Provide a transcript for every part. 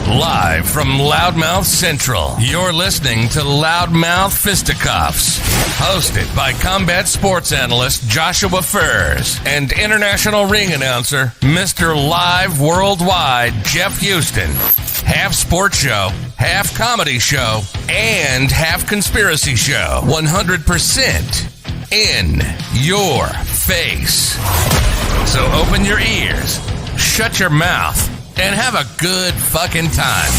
Live from Loudmouth Central, you're listening to Loudmouth Fisticuffs. Hosted by combat sports analyst Joshua Furs and international ring announcer Mr. Live Worldwide Jeff Houston. Half sports show, half comedy show, and half conspiracy show. 100% in your face. So open your ears, shut your mouth, and have a good fucking time.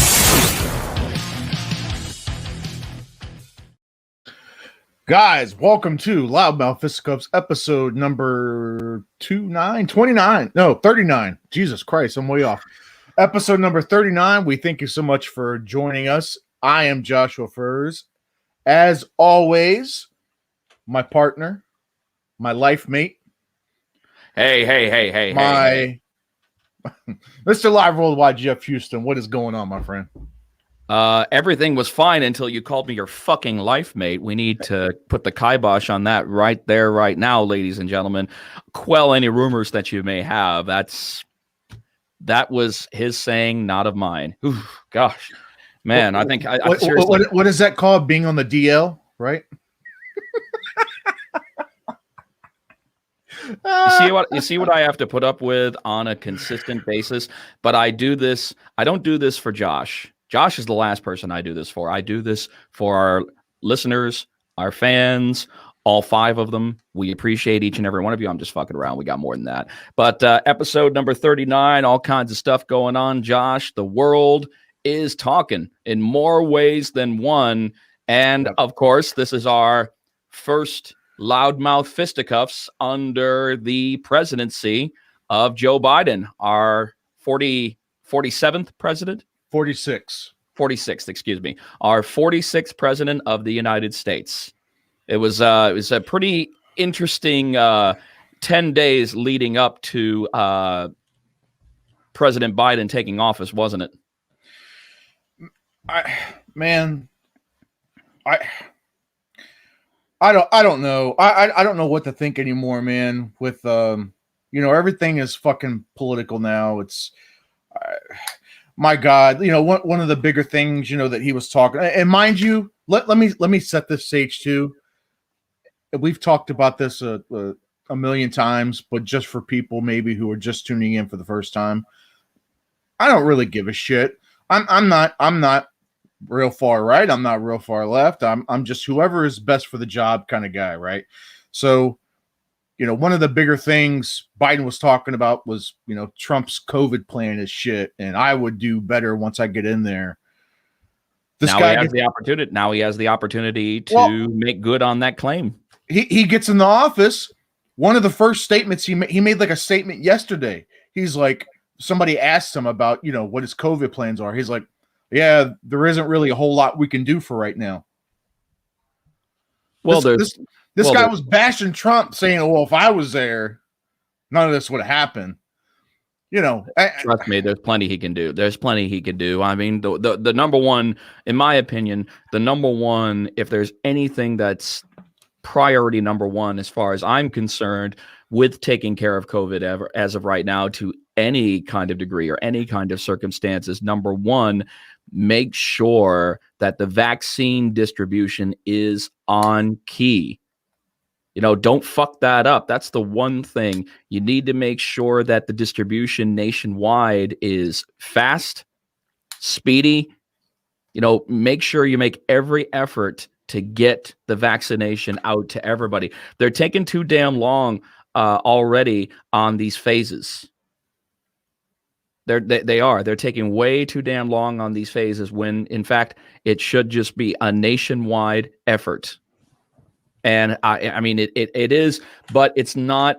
Guys, welcome to Loudmouth Fisticuffs episode number 39. Jesus Christ, I'm way off. Episode number 39. We thank you so much for joining us. I am Joshua Furs. As always, my partner, my life mate. Hey. Mr. Live Worldwide Jeff Houston, what is going on, my friend? Everything was fine until you called me your fucking life mate. We need to put the kibosh on that right there, right now, ladies and gentlemen. Quell any rumors that you may have. That was his saying, not of mine. Ooh, gosh, man, I think I seriously. What is that called? Being on the DL, right? You see what I have to put up with on a consistent basis, but I don't do this for Josh. Josh is the last person I do this for. I do this for our listeners, our fans, all 5 of them. We appreciate each and every one of you. I'm just fucking around. We got more than that. But episode number 39, all kinds of stuff going on, Josh. The world is talking in more ways than one. And of course, this is our first Loudmouth Fisticuffs under the presidency of Joe Biden, our 47th president? 46th, excuse me. Our 46th president of the United States. It was a pretty interesting 10 days leading up to President Biden taking office, wasn't it? I don't know. I don't know what to think anymore, man. With everything is fucking political now. It's my God. One of the bigger things that he was talking. And mind you, let me set this stage too. We've talked about this a million times, but just for people maybe who are just tuning in for the first time, I don't really give a shit. I'm not real far right. I'm not real far left. I'm just whoever is best for the job kind of guy, right? So, one of the bigger things Biden was talking about was, Trump's COVID plan is shit, and I would do better once I get in there. He has the opportunity to make good on that claim. He gets in the office. One of the first statements he made like a statement yesterday. He's like, somebody asked him about, what his COVID plans are. He's like, yeah, there isn't really a whole lot we can do for right now. Well, this guy was bashing Trump, saying, well, if I was there, none of this would happen. Trust me, there's plenty he can do. I mean, the number one, in my opinion, if there's anything that's priority number one, as far as I'm concerned, with taking care of COVID as of right now to any kind of degree or any kind of circumstances, number one, make sure that the vaccine distribution is on key. Don't fuck that up. That's the one thing. You need to make sure that the distribution nationwide is fast, speedy. Make sure you make every effort to get the vaccination out to everybody. They're taking too damn long already on these phases. They're taking way too damn long on these phases when, in fact, it should just be a nationwide effort. And I mean, it is, but it's not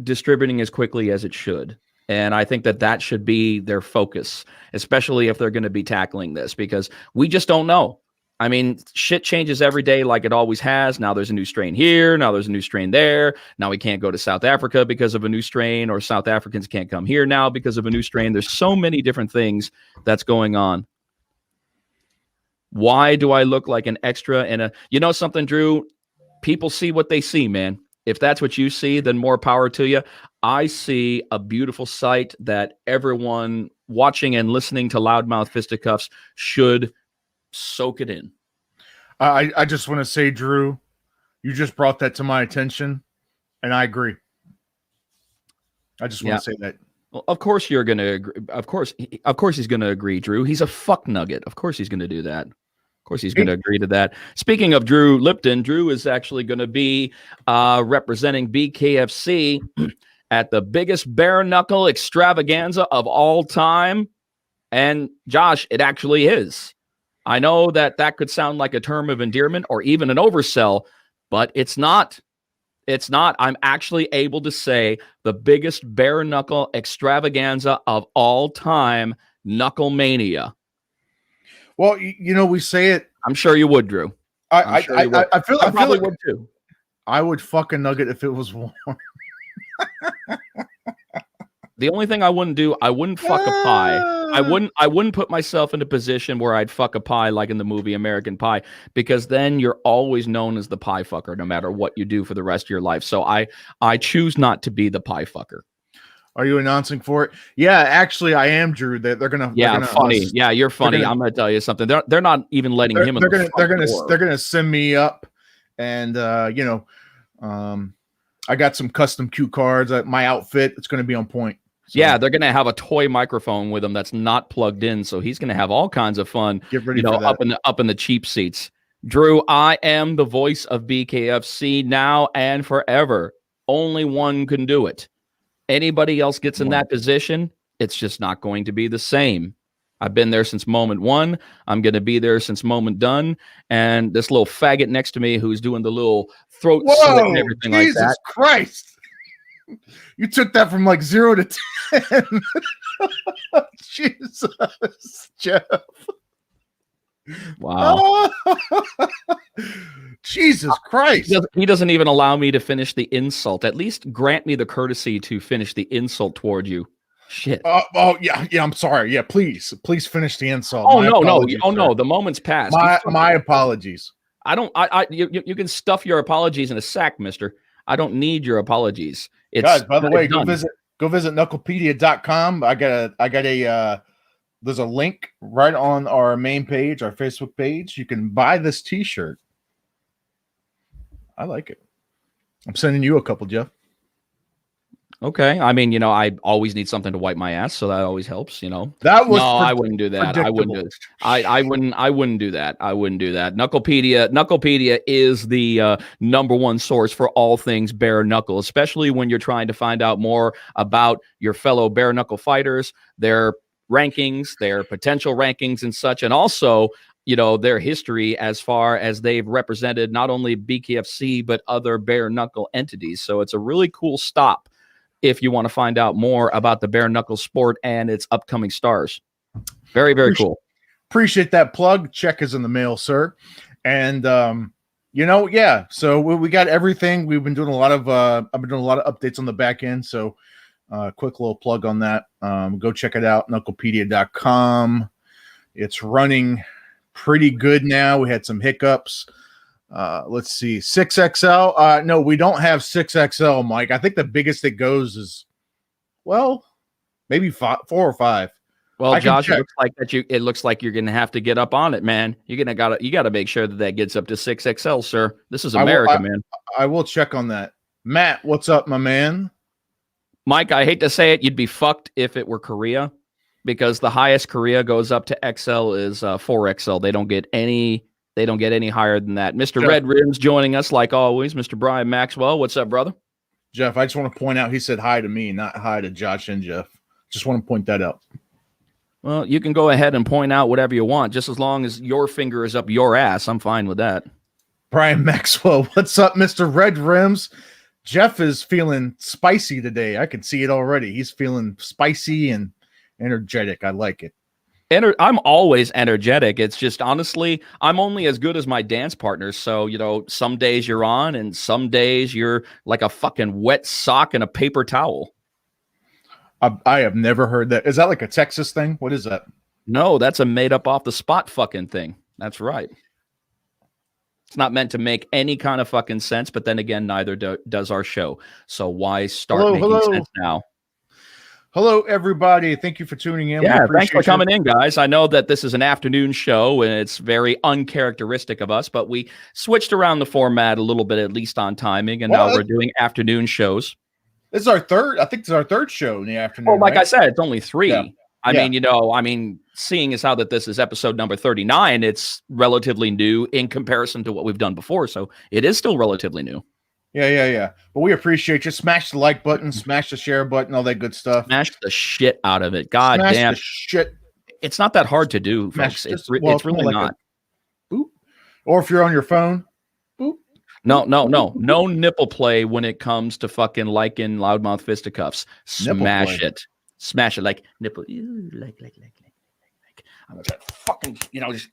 distributing as quickly as it should. And I think that should be their focus, especially if they're going to be tackling this, because we just don't know. I mean, shit changes every day like it always has. Now there's a new strain here. Now there's a new strain there. Now we can't go to South Africa because of a new strain, or South Africans can't come here now because of a new strain. There's so many different things that's going on. Why do I look like an extra in a, something, Drew? People see what they see, man. If that's what you see, then more power to you. I see a beautiful sight that everyone watching and listening to Loudmouth Fisticuffs should soak it in. I just want to say, Drew, you just brought that to my attention, and I agree. I just want to say that. Well, of course you're going to agree. Of course he's going to agree, Drew. He's a fuck nugget. Of course he's going to do that. Of course he's going to agree to that. Speaking of Drew Lipton, Drew is actually going to be representing BKFC at the biggest bare knuckle extravaganza of all time. And Josh, it actually is. I know that could sound like a term of endearment or even an oversell, but it's not. It's not. I'm actually able to say the biggest bare knuckle extravaganza of all time, Knuckle Mania. Well, we say it. I'm sure you would, Drew. I feel probably like would too. I would fuck a nugget if it was warm. The only thing I wouldn't do, I wouldn't fuck a pie. I wouldn't put myself in a position where I'd fuck a pie like in the movie American Pie, because then you're always known as the pie fucker no matter what you do for the rest of your life. So I choose not to be the pie fucker. Are you announcing for it? Yeah, actually, I am, Drew. They're gonna. Yeah, funny. Yeah, you're funny. I'm gonna tell you something. They're not even letting him. They're gonna send me up, and I got some custom cue cards. My outfit, it's gonna be on point. So. Yeah, they're gonna have a toy microphone with him that's not plugged in, so he's gonna have all kinds of fun. Get ready for that. up in the cheap seats. Drew, I am the voice of BKFC now and forever. Only one can do it. Anybody else gets in that position, it's just not going to be the same. I've been there since moment one. I'm going to be there since moment done. And this little faggot next to me who's doing the little throat slit and everything like that. Jesus Christ. You took that from like 0 to 10. Jesus, Jeff. Wow. Jesus Christ. He doesn't even allow me to finish the insult. At least grant me the courtesy to finish the insult toward you. Shit. Yeah. I'm sorry. Yeah, please finish the insult. No. The moment's passed. My apologies. You can stuff your apologies in a sack, mister. I don't need your apologies. Guys, by the way, go visit knucklepedia.com. I got there's a link right on our main page, our Facebook page. You can buy this t-shirt. I like it. I'm sending you a couple, Jeff. Okay. I mean, I always need something to wipe my ass, so that always helps, That was I wouldn't do that. I wouldn't do it. I wouldn't do that. I wouldn't do that. Knucklepedia is the number one source for all things bare knuckle, especially when you're trying to find out more about your fellow bare knuckle fighters, their rankings, their potential rankings and such, and also their history as far as they've represented not only BKFC but other bare knuckle entities. So it's a really cool stop if you want to find out more about the bare knuckle sport and its upcoming stars. Very, very cool. Appreciate that plug. Check is in the mail, sir. And yeah. So we got everything. We've been doing a lot of I've been doing a lot of updates on the back end. So quick little plug on that. Go check it out, knucklepedia.com. It's running pretty good now. We had some hiccups. Let's see, 6XL. No, we don't have 6XL, Mike. I think the biggest it goes is, maybe 4 or 5. Well, Josh, it looks like you're going to have to get up on it, man. You got to make sure that gets up to 6XL, sir. This is America, man. I will check on that. Matt, what's up, my man? Mike, I hate to say it, you'd be fucked if it were Korea, because the highest Korea goes up to XL is 4XL. They don't get any higher than that. Mr. Jeff, Red Rims joining us like always. Mr. Brian Maxwell, what's up, brother? Jeff, I just want to point out he said hi to me, not hi to Josh and Jeff. Just want to point that out. Well, you can go ahead and point out whatever you want, just as long as your finger is up your ass. I'm fine with that. Brian Maxwell, what's up, Mr. Red Rims? Jeff is feeling spicy today. I can see it already. He's feeling spicy and energetic. I like it. I'm always energetic. It's just, honestly, I'm only as good as my dance partners. So, some days you're on and some days you're like a fucking wet sock and a paper towel. I have never heard that. Is that like a Texas thing? What is that? No, that's a made up off the spot fucking thing. That's right. It's not meant to make any kind of fucking sense, but then again, neither does our show. So why start making sense now? Hello, everybody. Thank you for tuning in. Yeah, thanks for coming in, guys. I know that this is an afternoon show, and it's very uncharacteristic of us, but we switched around the format a little bit, at least on timing, and now we're doing afternoon shows. This is our third. I think it's our third show in the afternoon. Well, like I said, it's only 3. Yeah. I mean, seeing as how that this is episode number 39, it's relatively new in comparison to what we've done before. So it is still relatively new. Yeah. But we appreciate you. Smash the like button, smash the share button, all that good stuff. Smash the shit out of it. God smash damn. The shit. It's not that hard to do, folks. It's really like not. Boop. Or if you're on your phone, boop. No nipple play when it comes to fucking liking Loudmouth Fisticuffs. Smash it like nipple. Like. I'm gonna fucking, just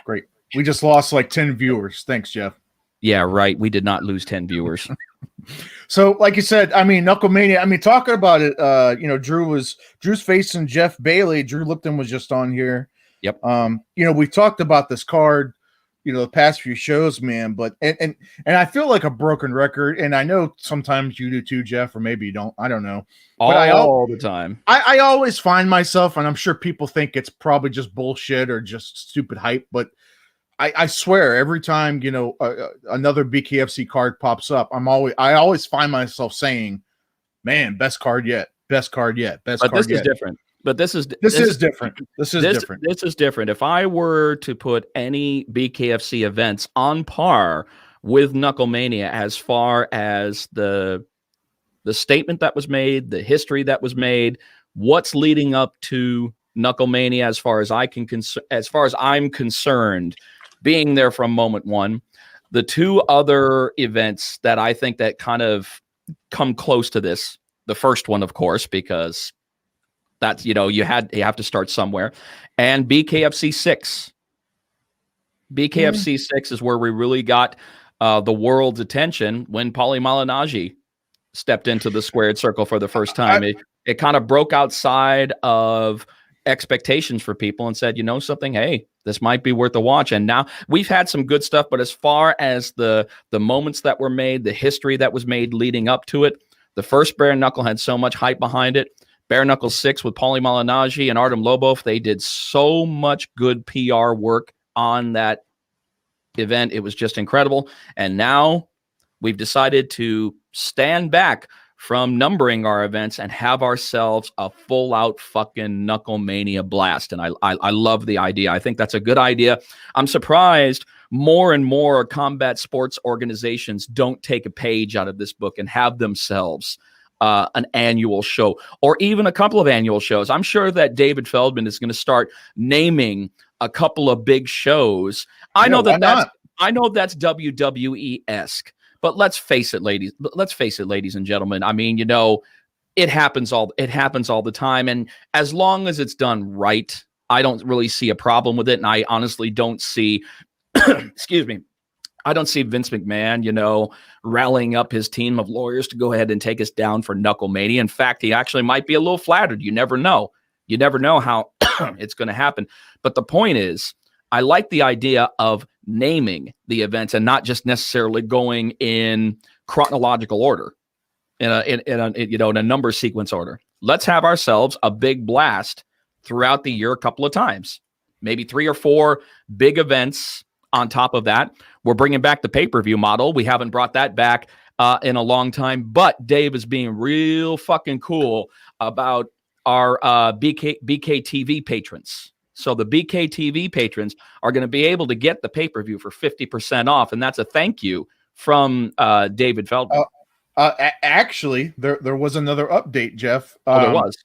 great. We just lost like 10 viewers. Thanks, Jeff. Yeah, right. We did not lose 10 viewers. So, like you said, I mean, Knucklemania. I mean, talking about it, Drew's facing Jeff Bailey. Drew Lipton was just on here. Yep. We talked about this card, the past few shows, man. But and I feel like a broken record, and I know sometimes you do too, Jeff, or maybe you don't. I don't know. All the time. I always find myself, and I'm sure people think it's probably just bullshit or just stupid hype, but I swear every time another BKFC card pops up, I always find myself saying, "Man, best card yet, best card yet, best card yet." But this is different. But this is different. This is different. If I were to put any BKFC events on par with Knucklemania as far as the statement that was made, the history that was made, what's leading up to Knucklemania, as far as I'm concerned, being there from moment one, the 2 other events that I think that kind of come close to this, the first one, of course, because that's, you have to start somewhere, and BKFC 6. BKFC 6 is where we really got the world's attention when Paulie Malignaggi stepped into the squared circle for the first time. It kind of broke outside of expectations for people and said, something, hey, this might be worth a watch. And now we've had some good stuff, but as far as the moments that were made, the history that was made leading up to it, the first Bare Knuckle had so much hype behind it. Bare Knuckle 6 with Paulie Malignaggi and Artem Lobov, they did so much good PR work on that event. It was just incredible. And now we've decided to stand back from numbering our events and have ourselves a full-out fucking Knucklemania blast. And I love the idea. I think that's a good idea. I'm surprised more and more combat sports organizations don't take a page out of this book and have themselves an annual show, or even a couple of annual shows. I'm sure that David Feldman is going to start naming a couple of big shows. I know that's WWE-esque. But let's face it, ladies and gentlemen. I mean, it happens all the time. And as long as it's done right, I don't really see a problem with it. And I honestly don't see, excuse me, I don't see Vince McMahon, rallying up his team of lawyers to go ahead and take us down for Knucklemania. In fact, he actually might be a little flattered. You never know. You never know how it's going to happen. But the point is, I like the idea of naming the events and not just necessarily going in chronological order, in a number sequence order. Let's have ourselves a big blast throughout the year a couple of times, maybe 3 or 4 big events on top of that. We're bringing back the pay-per-view model. We haven't brought that back in a long time, but Dave is being real fucking cool about our BKTV patrons. So the BKTV patrons are going to be able to get the pay-per-view for 50% off, and that's a thank you from David Feldman. Actually, there was another update, Jeff. There was.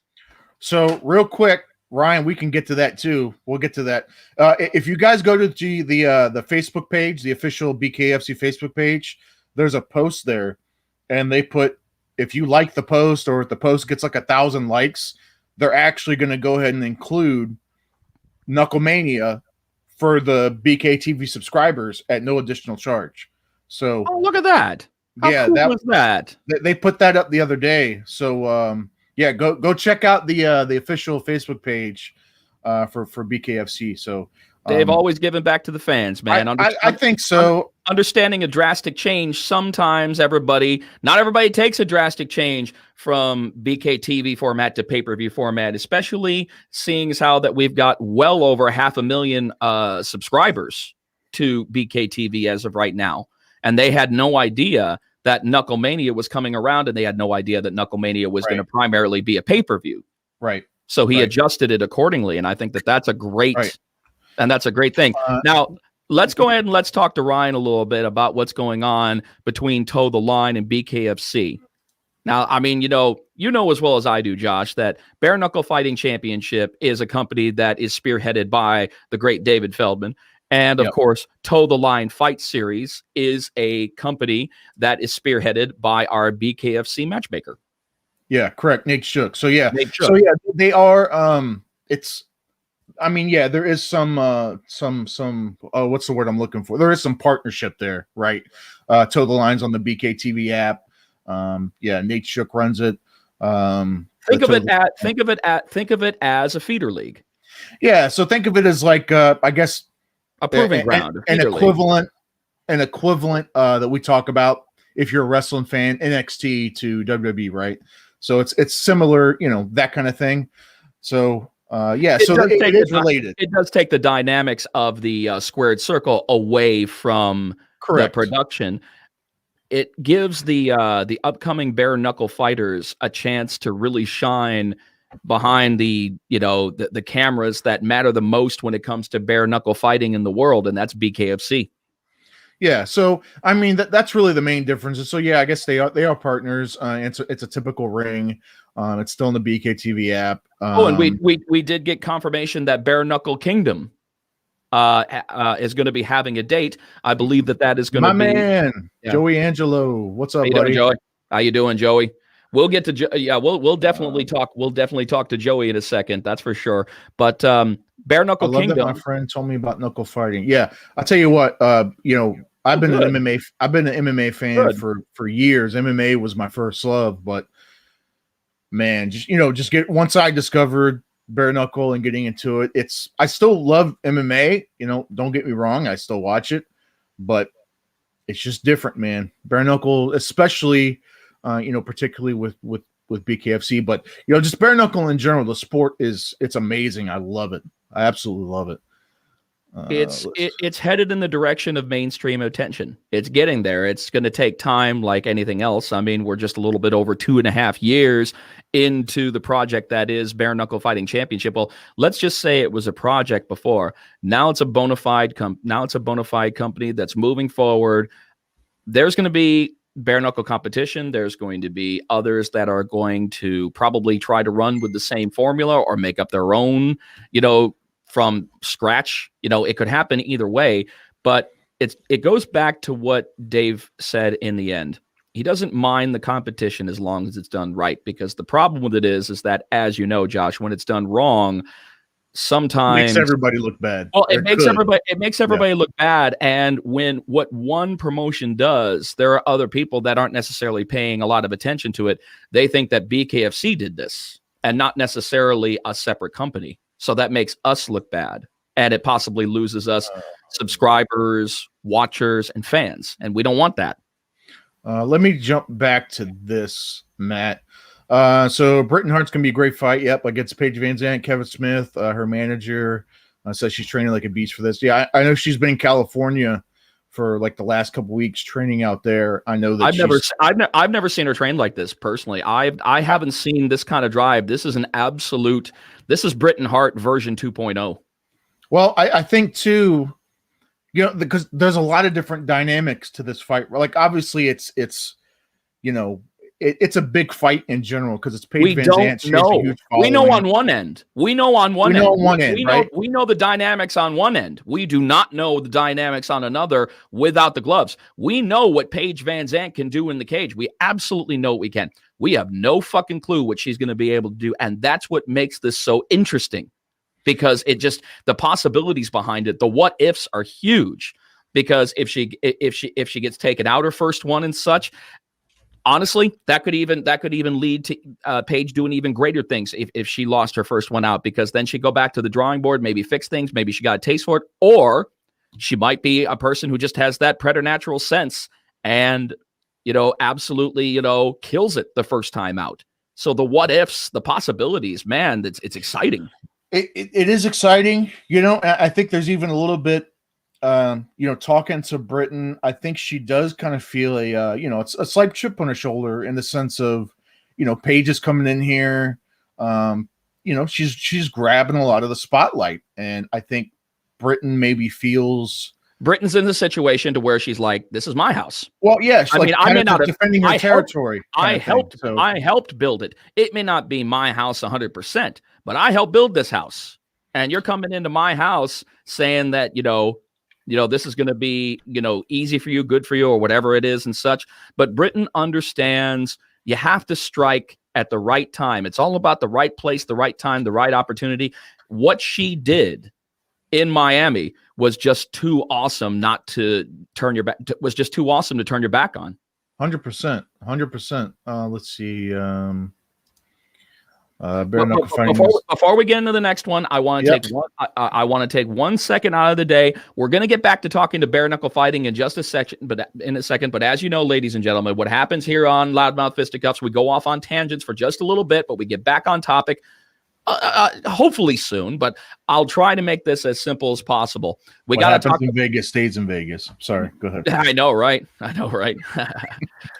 So real quick, Ryan, we can get to that too. We'll get to that. If you guys go to the Facebook page, the official BKFC Facebook page, there's a post there, and they put, if you like the post or if the post gets like 1,000 likes, they're actually going to go ahead and include Knucklemania for the BKTV subscribers at no additional charge. So, look at that! How cool was that? They put that up the other day. So, go check out the official Facebook page for BKFC. So, They've always given back to the fans, man. I think so. Understanding a drastic change, sometimes not everybody takes a drastic change from BKTV format to pay-per-view format, especially seeing as how that we've got well over 500,000 subscribers to BKTV as of right now. And they had no idea that Knucklemania was coming around, and they had no idea that Knucklemania was going to primarily be a pay-per-view. Right. So he adjusted it accordingly, and I think that that's a great and that's a great thing. Now, let's go ahead and let's talk to Ryan a little bit about what's going on between Toe the Line and BKFC. Now, I mean, you know as well as I do, Josh, that Bare Knuckle Fighting Championship is a company that is spearheaded by the great David Feldman. And, of course, Toe the Line Fight Series is a company that is spearheaded by our BKFC matchmaker. Yeah, correct. Nate Shook. So, yeah. Nate Shook. So, yeah, they are there is some what's the word I'm looking for? There is some partnership there, right? Toe the Line's on the BKTV app. Nate Shook runs it. Think of it as a feeder league. Yeah, so think of it as like I guess a proving ground, an equivalent that we talk about if you're a wrestling fan, NXT to WWE, right? So it's similar, that kind of thing. So it is related. It does take the dynamics of the squared circle away from the production. It gives the upcoming bare knuckle fighters a chance to really shine behind the cameras that matter the most when it comes to bare knuckle fighting in the world, and that's BKFC. Yeah, so I mean that's really the main difference. So yeah, I guess they are partners. It's a typical ring. It's still in the BKTV app. And we did get confirmation that Bare Knuckle Kingdom is going to be having a date. I believe that is going to be my man Joey Angelo. What's up, buddy? Joey? How you doing, Joey? We'll get to we'll definitely talk. We'll definitely talk to Joey in a second. That's for sure. But Bare Knuckle Kingdom. That my friend told me about knuckle fighting. Yeah, I'll tell you what. I've been an MMA fan for years. MMA was my first love, but man, once I discovered bare knuckle and getting into it, I still love MMA. Don't get me wrong, I still watch it, but it's just different, man. Bare knuckle, especially, particularly with BKFC, but just bare knuckle in general. The sport it's amazing. I love it. I absolutely love it. It's headed in the direction of mainstream attention. It's getting there. It's going to take time, like anything else. I mean, we're just a little bit over 2.5 years into the project that is Bare Knuckle Fighting Championship. Well, let's just say it was a project before. Now it's a bona fide company that's moving forward. There's going to be bare knuckle competition. There's going to be others that are going to probably try to run with the same formula or make up their own, from scratch. It could happen either way, but it goes back to what Dave said in the end. He doesn't mind the competition as long as it's done right, because the problem with it is that, as you know, Josh, when it's done wrong, sometimes it makes everybody look bad. Well, it makes everybody look bad. And when what one promotion does, there are other people that aren't necessarily paying a lot of attention to it. They think that BKFC did this and not necessarily a separate company. So that makes us look bad, and it possibly loses us subscribers, watchers, and fans. And we don't want that. Let me jump back to this, Matt. So Britain Hart's going to be a great fight. Yep, against Paige Vanzant, Kevin Smith, her manager, says she's training like a beast for this. Yeah, I know she's been in California for like the last couple weeks training out there. I know that I've never seen her train like this personally. I haven't seen this kind of drive. This is this is Britain Hart version 2.0. Well, I think too, because there's a lot of different dynamics to this fight. Like obviously it's a big fight in general because it's Paige Vanzant. We know on one end. We know the dynamics on one end. We do not know the dynamics on another without the gloves. We know what Paige Vanzant can do in the cage. We absolutely know what we can. We have no fucking clue what she's going to be able to do, and that's what makes this so interesting, because the possibilities behind it, the what ifs are huge. Because if she gets taken out her first one and such, honestly, that could even lead to Paige doing even greater things if she lost her first one out, because then she'd go back to the drawing board, maybe fix things, maybe she got a taste for it, or she might be a person who just has that preternatural sense and, absolutely, kills it the first time out. So the what ifs, the possibilities, man, it's exciting. It is exciting. I think there's even a little bit, talking to Britain, I think she does kind of feel it's a slight chip on her shoulder in the sense of, Paige is coming in here. She's grabbing a lot of the spotlight. And I think Britain maybe feels Britain's in the situation to where she's like, this is my house. Well, yeah, she's I may not defending her territory. I helped build it. It may not be my house 100%, but I helped build this house. And you're coming into my house saying that, this is going to be, easy for you, good for you, or whatever it is and such. But Britain understands you have to strike at the right time. It's all about the right place, the right time, the right opportunity. What she did in Miami was just too awesome not to turn your back. Was just too awesome to turn your back on. 100%. Let's see. Before we get into the next one, I want to take 1 second out of the day. We're going to get back to talking to bare knuckle fighting in just a second, but as you know, ladies and gentlemen, what happens here on Loudmouth Fisticuffs, we go off on tangents for just a little bit, but we get back on topic. Hopefully soon, but I'll try to make this as simple as possible. We got to talk. In Vegas stays in Vegas. Sorry, go ahead. I know, right?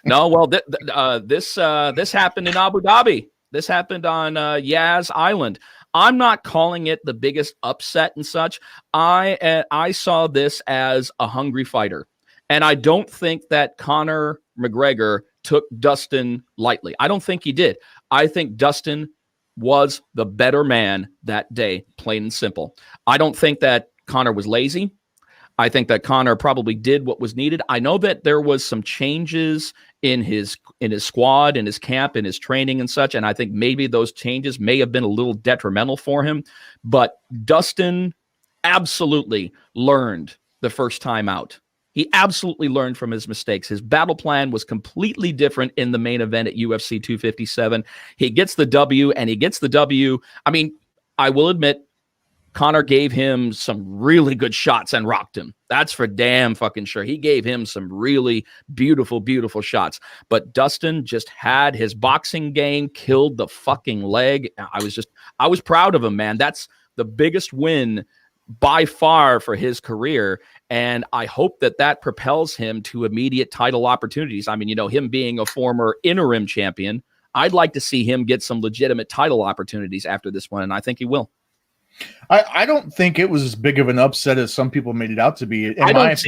No, well, this happened in Abu Dhabi. This happened on Yas Island. I'm not calling it the biggest upset and such. I saw this as a hungry fighter, and I don't think that Conor McGregor took Dustin lightly. I don't think he did. I think Dustin was the better man that day, plain and simple. I don't think that Conor was lazy. I think that Conor probably did what was needed. I know that there was some changes in his squad, in his camp, in his training and such, and I think maybe those changes may have been a little detrimental for him. But Dustin absolutely learned the first time out. He absolutely learned from his mistakes. His battle plan was completely different in the main event at UFC 257. He gets the W, and he gets the W. I mean, I will admit, Conor gave him some really good shots and rocked him. That's for damn fucking sure. He gave him some really beautiful, beautiful shots. But Dustin just had his boxing game, killed the fucking leg. I was proud of him, man. That's the biggest win by far for his career. And I hope that propels him to immediate title opportunities. I mean, him being a former interim champion, I'd like to see him get some legitimate title opportunities after this one. And I think he will. I don't think it was as big of an upset as some people made it out to be. I don't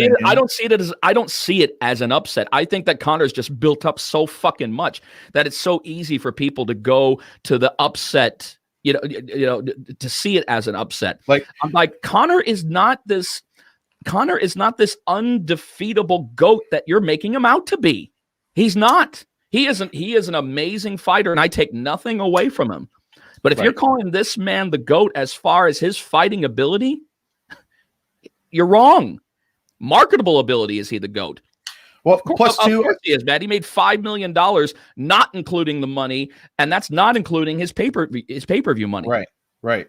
see it as an upset. I think that Conor's just built up so fucking much that it's so easy for people to go to the upset, to see it as an upset. I'm like, Conor is not this undefeatable GOAT that you're making him out to be. He's not. He is an amazing fighter, and I take nothing away from him. But if you're calling this man the GOAT as far as his fighting ability, you're wrong. Marketable ability, is he the GOAT? Well, plus two, he is, Matt. He made $5 million, not including the money, and that's not including his pay-per-view money. Right.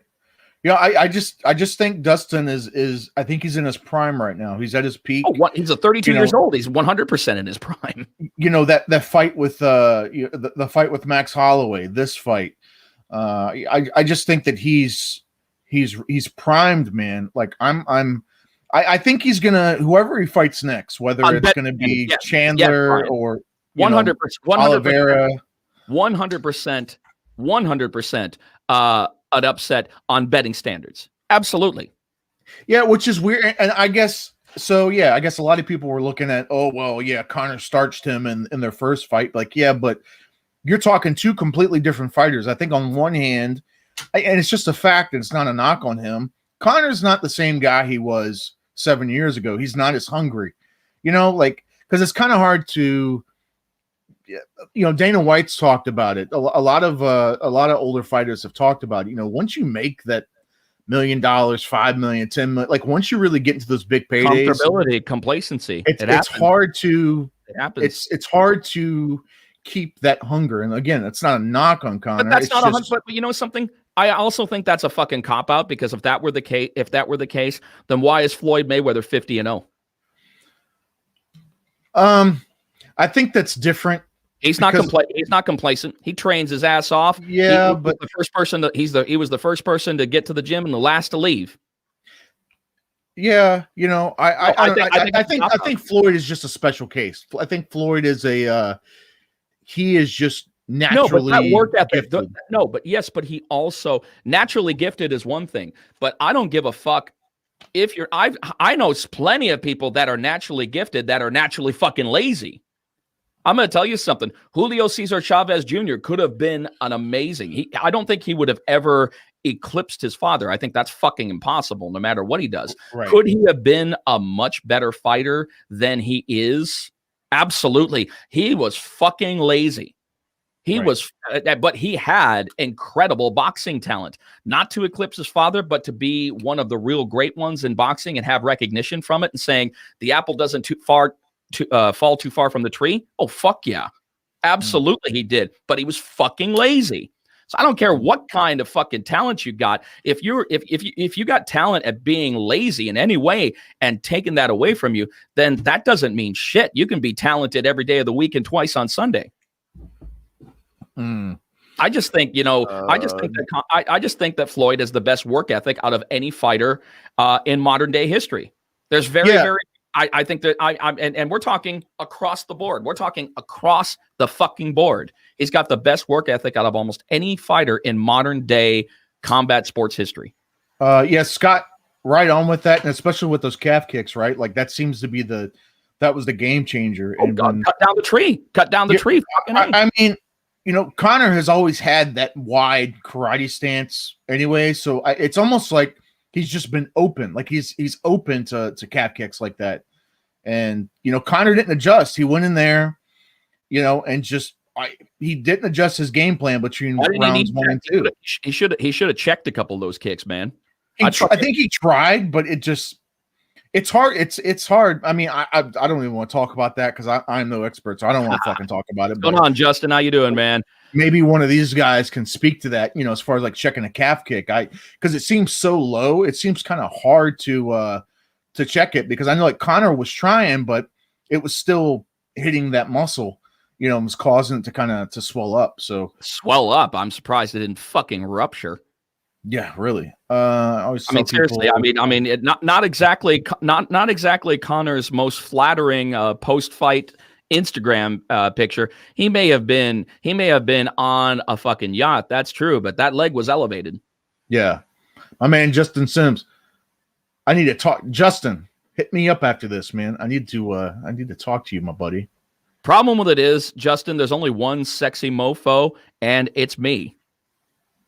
Yeah, I just think Dustin is I think he's in his prime right now. He's at his peak. He's 32 years old. He's 100% in his prime. That fight with the fight with Max Holloway. This fight. I just think that he's primed, man. Like I think he's gonna, whoever he fights next, whether it's gonna be Chandler or 100%, Oliveira, 100%, an upset on betting standards. Absolutely. Yeah, which is weird, and I guess so. Yeah, I guess a lot of people were looking at, Conor starched him in their first fight. Like, yeah, but you're talking two completely different fighters. I think on one hand, and it's just a fact, and it's not a knock on him, Conor's not the same guy he was 7 years ago. He's not as hungry, because it's kind of hard to, Dana White's talked about it. A lot of older fighters have talked about it. Once you make that $1 million, $5 million, $10 million, like once you really get into those big paydays, comfortability, complacency, it's hard to, it happens. It's hard to keep that hunger. And again, it's not a knock on Conor. But that's it's not just, but you know something? I also think that's a fucking cop out, because if that were the case, then why is Floyd Mayweather 50-0? I think that's different. He's not complacent. He trains his ass off. Yeah, but the first person he was the first person to get to the gym and the last to leave. Yeah, you know, I think Floyd is just a special case. I think Floyd is he is just naturally that work ethic. gifted. But he also naturally gifted is one thing, but I don't give a fuck if you're. I know plenty of people that are naturally gifted that are naturally fucking lazy. I'm going to tell you something. Julio Cesar Chavez Jr. could have been an amazing. I don't think he would have ever eclipsed his father. I think that's fucking impossible no matter what he does. Right. Could he have been a much better fighter than he is? Absolutely. He was fucking lazy. He was, but he had incredible boxing talent. Not to eclipse his father, but to be one of the real great ones in boxing and have recognition from it and saying the apple doesn't fall too far from the tree. Oh, fuck yeah. Absolutely he did. But he was fucking lazy. So I don't care what kind of fucking talent you got. If you got talent at being lazy in any way and taking that away from you, then that doesn't mean shit. You can be talented every day of the week and twice on Sunday. I just think, I just think that Floyd is the best work ethic out of any fighter in modern day history. There's very I think that and we're talking across the board. We're talking across the fucking board. He's got the best work ethic out of almost any fighter in modern day combat sports history. Scott, right on with that, and especially with those calf kicks, right? Like that seems to be that was the game changer. Oh, God, cut down the tree. Cut down the tree. I mean, you know, Conor has always had that wide karate stance anyway, so it's almost like he's just been open. Like he's open to calf kicks like that. And, you know, Conor didn't adjust. He went in there, you know, and just he didn't adjust his game plan between rounds 1 and 2. He should have checked a couple of those kicks, man. I think he tried, but it's hard. It's hard. I mean, I don't even want to talk about that because I'm no expert, so I don't want to fucking talk about it. What's going on, Justin? How you doing, man? Maybe one of these guys can speak to that, you know, as far as like checking a calf kick. Because it seems so low, it seems kind of hard to check it, because I know like Conor was trying, but it was still hitting that muscle, you know, and was causing it to kind of to swell up. So swell up. I'm surprised it didn't fucking rupture. Yeah, really. Seriously. I mean, not exactly Conor's most flattering post-fight Instagram picture. He may have been on a fucking yacht. That's true, but that leg was elevated. Yeah, my man Justin Sims. I need to talk. Justin, hit me up after this, man. I need to talk to you, my buddy. Problem with it is, Justin, there's only one sexy mofo, and it's me.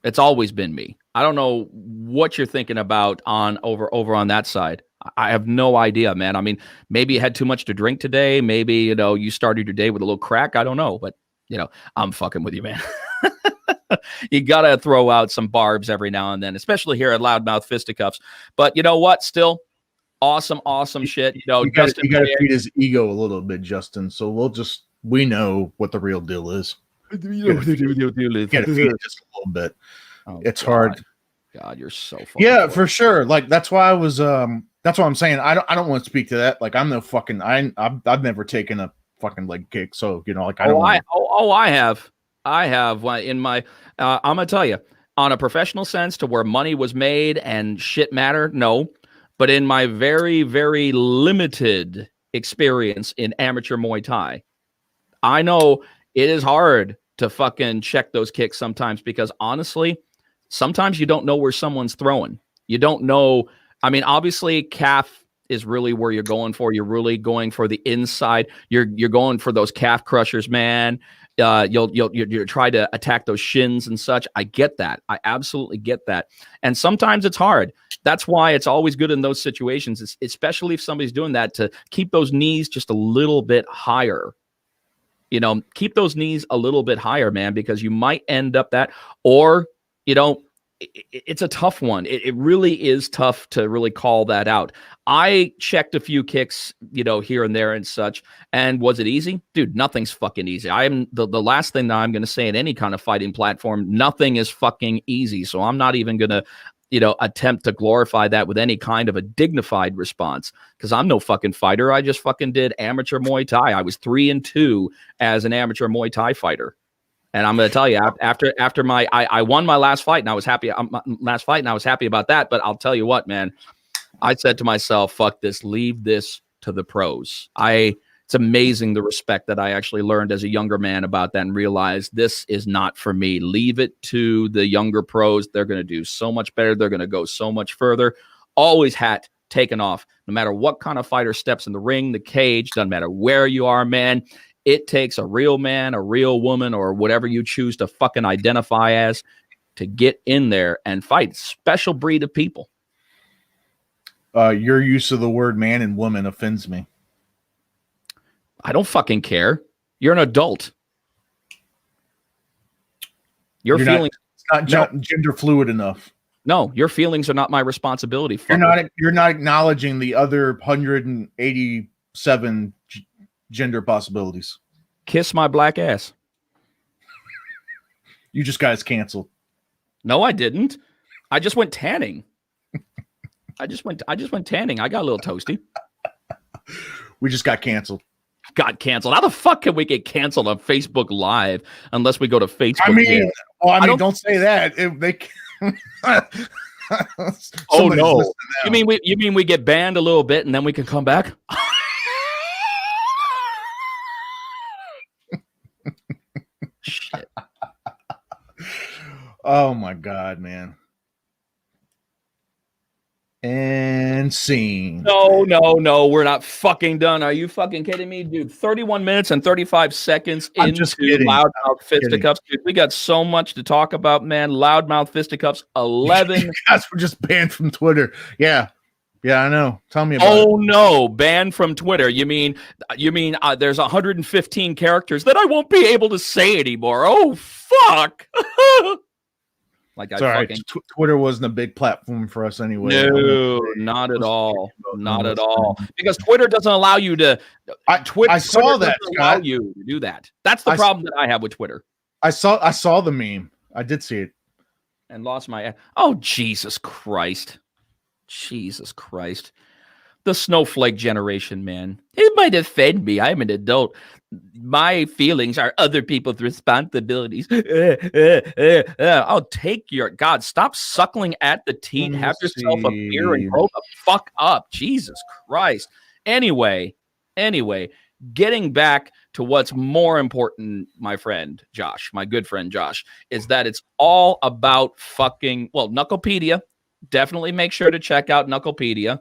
It's always been me. I don't know what you're thinking about over on that side. I have no idea, man. I mean, maybe you had too much to drink today. Maybe, you know, you started your day with a little crack. I don't know, but you know, I'm fucking with you, man. You got to throw out some barbs every now and then, especially here at Loudmouth Fisticuffs. But you know what? Still awesome shit. You know, you got to feed his ego a little bit, Justin. So we know what the real deal is. You got to feed it just a little bit. Oh, it's hard. God, you're so fucking hard. For sure. Like that's why I was that's what I'm saying. I don't want to speak to that. Like I'm no fucking I've never taken a fucking leg kick. So, you know, like I have in my I'm gonna tell you, on a professional sense, to where money was made and shit mattered, no. But in my very, very limited experience in amateur Muay Thai, I know it is hard to fucking check those kicks sometimes, because honestly, sometimes you don't know where someone's throwing. You don't know. I mean, obviously, calf is really where you're going for. You're really going for the inside. You're going for those calf crushers, man. You'll try to attack those shins and such. I get that. I absolutely get that. And sometimes it's hard. That's why it's always good in those situations, especially if somebody's doing that, to keep those knees just a little bit higher. You know, keep those knees a little bit higher, man, because you might end up that, or, you know, it's a tough one. It really is tough to really call that out. I checked a few kicks, here and there and such. And was it easy? Dude, nothing's fucking easy. I am the last thing that I'm going to say in any kind of fighting platform. Nothing is fucking easy. So I'm not even going to, attempt to glorify that with any kind of a dignified response, because I'm no fucking fighter. I just fucking did amateur Muay Thai. I was 3-2 as an amateur Muay Thai fighter. And I'm going to tell you, after I won my last fight, and I was happy. I was happy about that. But I'll tell you what, man, I said to myself, "Fuck this, leave this to the pros." It's amazing the respect that I actually learned as a younger man about that, and realized this is not for me. Leave it to the younger pros. They're going to do so much better. They're going to go so much further. Always hat taken off, no matter what kind of fighter steps in the ring, the cage, doesn't matter where you are, man. It takes a real man, a real woman, or whatever you choose to fucking identify as, to get in there and fight. Special breed of people. Your use of the word man and woman offends me. I don't fucking care. You're an adult. Your feelings not gender fluid enough. No, your feelings are not my responsibility. You're not acknowledging the other 187 gender possibilities. Kiss my black ass. You just got us canceled. No, I didn't. I just went tanning. I just went tanning. I got a little toasty. We just got canceled. Got canceled. How the fuck can we get canceled on Facebook Live unless we go to Facebook? Don't say that. Oh no! You mean we get banned a little bit and then we can come back? Shit. Oh my God, man. And scene. No, we're not fucking done. Are you fucking kidding me, dude? 31 minutes and 35 seconds into Loudmouth Fisticuffs. Dude, we got so much to talk about, man. Loudmouth Fisticuffs 11. You guys were just banned from Twitter. Yeah, I know. Tell me about it. Oh no, banned from Twitter. You mean there's 115 characters that I won't be able to say anymore. Oh fuck. Twitter wasn't a big platform for us anyway. No, not at all. Not at all. Because Twitter doesn't allow you to. I saw that. Allow you to do that. That's the problem that I have with Twitter. I saw the meme. I did see it, and lost my. Oh Jesus Christ! Jesus Christ! The snowflake generation, man. It might offend me. I'm an adult. My feelings are other people's responsibilities. I'll take your God. Stop suckling at the teat. Have yourself a beer and grow the fuck up. Jesus Christ. Anyway, getting back to what's more important, my friend Josh, my good friend Josh, is that it's all about Knucklepedia. Definitely make sure to check out Knucklepedia.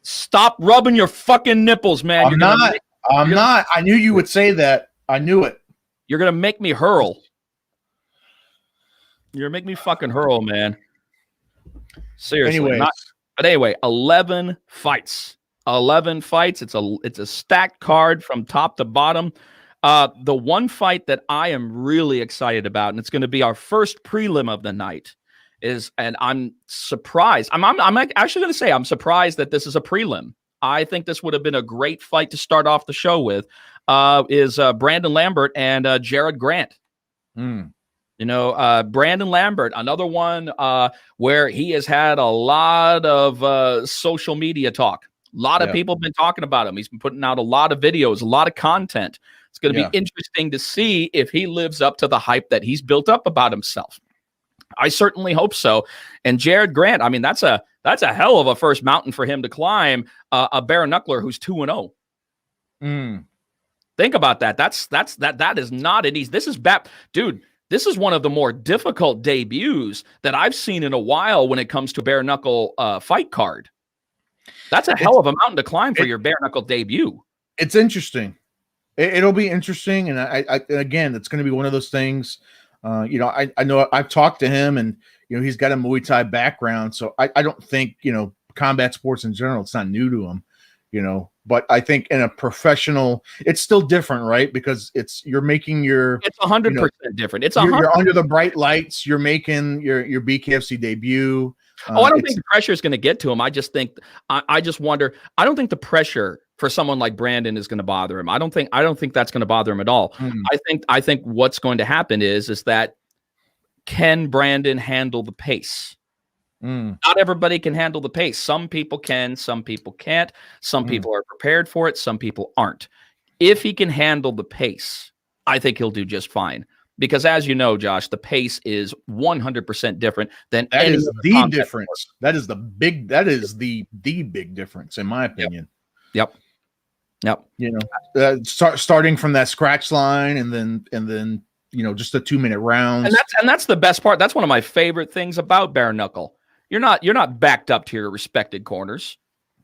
Stop rubbing your fucking nipples, man. I'm not. I knew you would say that. I knew it. You're going to make me hurl. You're going to make me fucking hurl, man. Seriously. Anyway, 11 fights. 11 fights. It's a stacked card from top to bottom. The one fight that I am really excited about, and it's going to be our first prelim of the night, and I'm surprised. I'm actually going to say I'm surprised that this is a prelim. I think this would have been a great fight to start off the show with. Is Brandon Lambert and Jared Grant. Brandon Lambert, another one where he has had a lot of social media talk. A lot of people have been talking about him. He's been putting out a lot of videos, a lot of content. It's going to be interesting to see if he lives up to the hype that he's built up about himself. I certainly hope so. And Jared Grant, I mean, that's a hell of a first mountain for him to climb. A bare knuckler who's 2-0. Think about that. That is not an easy. This is dude. This is one of the more difficult debuts that I've seen in a while when it comes to bare knuckle fight card. That's a hell of a mountain to climb for your bare knuckle debut. It's interesting. It'll be interesting, and I again, it's going to be one of those things. I know I've talked to him, and he's got a Muay Thai background, so I don't think combat sports in general, it's not new to him. But I think in a professional, it's still different, right? Because you're making it's 100% different. It's you're under the bright lights. You're making your BKFC debut. I don't think the pressure is going to get to him. I just think I just wonder. I don't think the pressure for someone like Brandon is going to bother him. I don't think that's going to bother him at all. I think what's going to happen is that can Brandon handle the pace? Not everybody can handle the pace. Some people can, some people can't. Some people are prepared for it. Some people aren't. If he can handle the pace, I think he'll do just fine. Because as you know, Josh, the pace is 100% different than any is the difference. That is the big big difference, in my opinion. Yep. Starting from that scratch line and then just the 2-minute rounds. And that's the best part. That's one of my favorite things about bare knuckle. You're not backed up to your respected corners.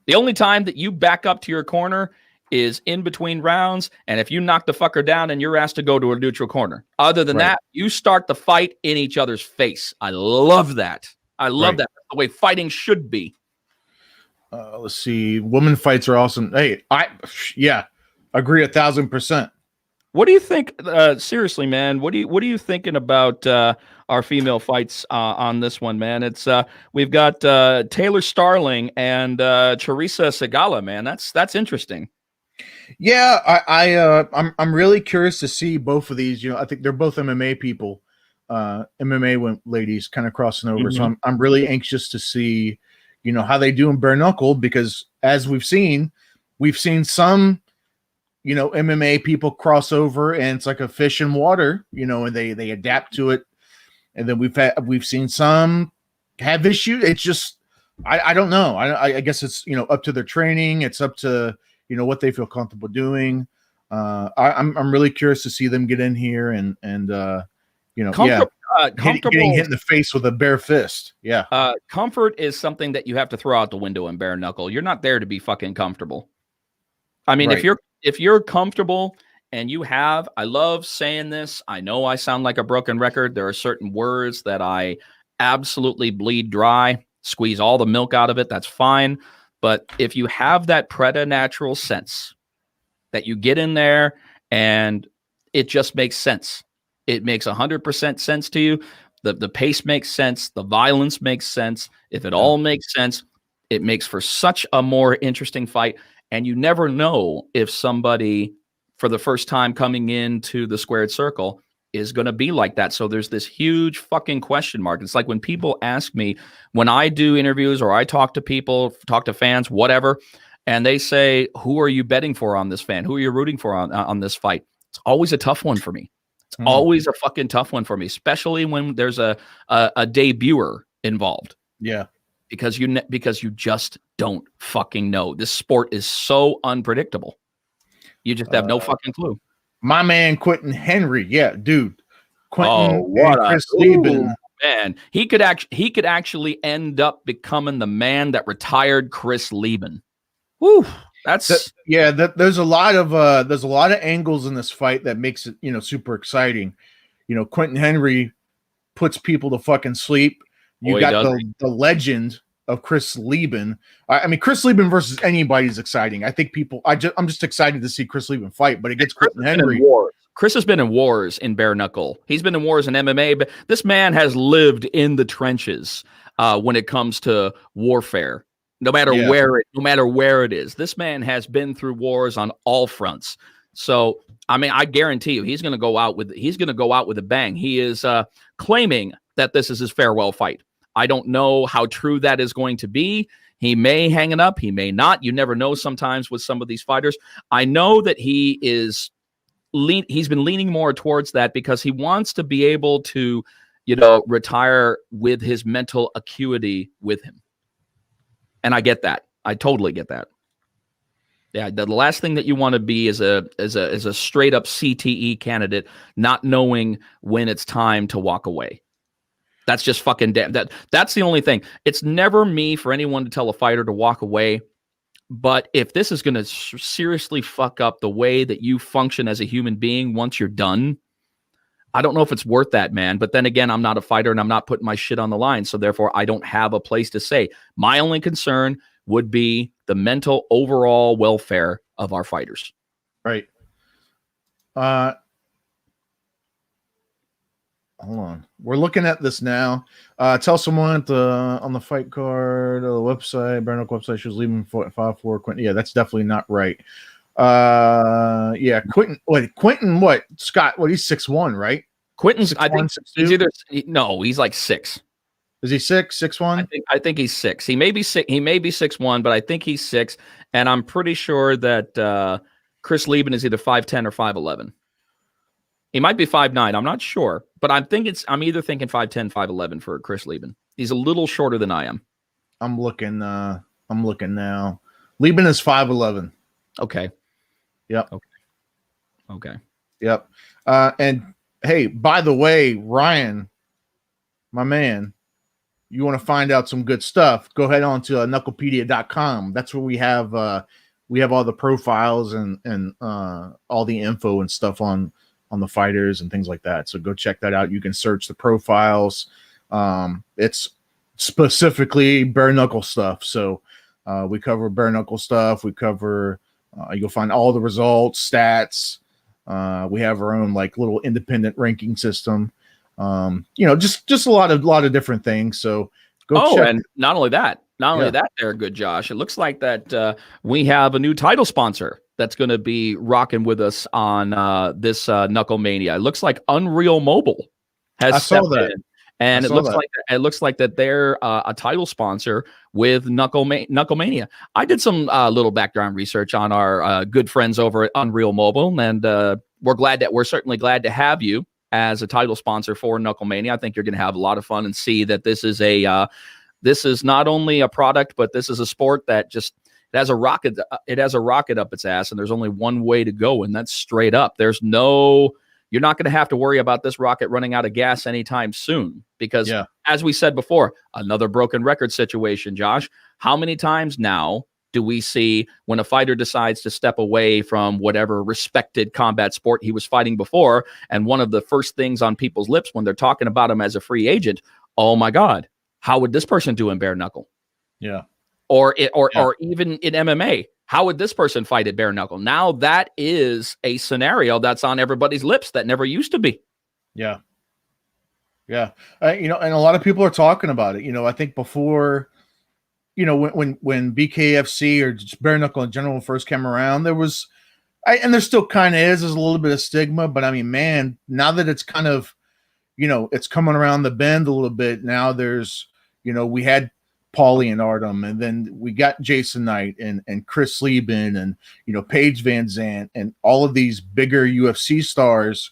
The only time that you back up to your corner is in between rounds, and if you knock the fucker down and you're asked to go to a neutral corner. Other than that, you start the fight in each other's face. I love that. I love that. That's the way fighting should be. Let's see. Women fights are awesome. Hey, agree 1,000%. What do you think? Seriously, man, what are you thinking about our female fights on this one, man? It's we've got Taylor Starling and Teresa Segala, man. That's interesting. Yeah, I'm really curious to see both of these. I think they're both MMA people, MMA ladies, kind of crossing over. So I'm really anxious to see, how they do in bare knuckle, because as we've seen some, MMA people cross over and it's like a fish in water, and they adapt to it. And then we've seen some have issues. It's just, I don't know. I guess it's, up to their training. It's up to, what they feel comfortable doing. I'm really curious to see them get in here and getting hit in the face with a bare fist. Yeah. Comfort is something that you have to throw out the window in bare knuckle. You're not there to be fucking comfortable. I mean, if you're comfortable and I love saying this. I know I sound like a broken record. There are certain words that I absolutely bleed dry, squeeze all the milk out of it. That's fine. But if you have that preternatural sense that you get in there and it just makes sense, it makes 100% sense to you. The pace makes sense. The violence makes sense. If it all makes sense, it makes for such a more interesting fight. And you never know if somebody, for the first time coming into the squared circle, is going to be like that. So there's this huge fucking question mark. It's like when people ask me, when I do interviews or I talk to people, talk to fans, whatever, and they say, who are you betting for on this fan? Who are you rooting for on this fight? It's always a tough one for me. It's always a fucking tough one for me, especially when there's a debuter involved. Yeah. Because you just don't fucking know. This sport is so unpredictable. You just have no fucking clue. My man Quentin Henry, yeah, dude. Quentin and Chris Lieben. Man, he could actually end up becoming the man that retired Chris Lieben. Woo, there's a lot of angles in this fight that makes it super exciting. Quentin Henry puts people to fucking sleep. You got the legend of Chris Lieben. I mean, Chris Lieben versus anybody is exciting. I think I'm just excited to see Chris Lieben fight, but against Quentin Henry. Chris has been in wars in bare knuckle. He's been in wars in MMA, but this man has lived in the trenches when it comes to warfare. No matter where it is, this man has been through wars on all fronts. So, I mean, I guarantee you, he's going to go out with a bang. He is claiming that this is his farewell fight. I don't know how true that is going to be. He may hang it up. He may not. You never know sometimes with some of these fighters. I know that he's been leaning more towards that because he wants to be able to, retire with his mental acuity with him. And I get that. I totally get that. Yeah, the last thing that you want to be is a straight up CTE candidate, not knowing when it's time to walk away. That's just fucking damn. That's the only thing. It's never me for anyone to tell a fighter to walk away. But if this is going to seriously fuck up the way that you function as a human being once you're done, I don't know if it's worth that, man. But then again, I'm not a fighter and I'm not putting my shit on the line. So therefore, I don't have a place to say. My only concern would be the mental overall welfare of our fighters. Right. Hold on. We're looking at this now. Tell someone on the fight card, the website, bare knuckle website, she was leaving 5'4". Quentin. Yeah, that's definitely not right. Yeah, Quentin. Quentin, what? Scott, what? He's 6'1", right? Quentin's, 6'1", I think 6'2"? he's like 6. Is he 6'1"? I think he's 6. He may be 6'1", but I think he's 6. And I'm pretty sure that Chris Lieben is either 5'10" or 5'11". He might be 5'9". I'm not sure, but I'm either thinking 5'10", 5'11" for Chris Lieben. He's a little shorter than I am. I'm looking now. Lieben is 5'11". Okay. Yep. Okay. Yep. And hey, by the way, Ryan, my man, you want to find out some good stuff, go ahead on to knucklepedia.com. That's where we have all the profiles and all the info and stuff on the fighters and things like that. So go check that out. You can search the profiles. It's specifically bare knuckle stuff. So we cover bare knuckle stuff. We cover, you'll find all the results, stats. We have our own like little independent ranking system. Just a lot of different things. So go check. And not only that there, good Josh. It looks like that we have a new title sponsor that's going to be rocking with us on this Knuckle Mania. It looks like Unreal Mobile has stepped in, and it looks like that they're a title sponsor with Knuckle Mania. I did some little background research on our good friends over at Unreal Mobile, and we're certainly glad to have you as a title sponsor for Knuckle Mania. I think you're going to have a lot of fun and see that this is not only a product, but this is a sport that just it has a rocket up its ass, and there's only one way to go, and that's straight up. You're not going to have to worry about this rocket running out of gas anytime soon, because as we said before, another broken record situation, Josh. How many times now do we see when a fighter decides to step away from whatever respected combat sport he was fighting before, and one of the first things on people's lips when they're talking about him as a free agent, oh my God, how would this person do in bare knuckle? Yeah. Or even in MMA, how would this person fight at bare knuckle? Now that is a scenario that's on everybody's lips that never used to be. Yeah. Yeah. And a lot of people are talking about it. I think before, when BKFC or just bare knuckle in general first came around, there was, and there still kind of is, there's a little bit of stigma, but I mean, man, now that it's kind of, it's coming around the bend a little bit. Now there's, we had Paulie and Artem, and then we got Jason Knight and Chris Lieben and Paige Vanzant and all of these bigger UFC stars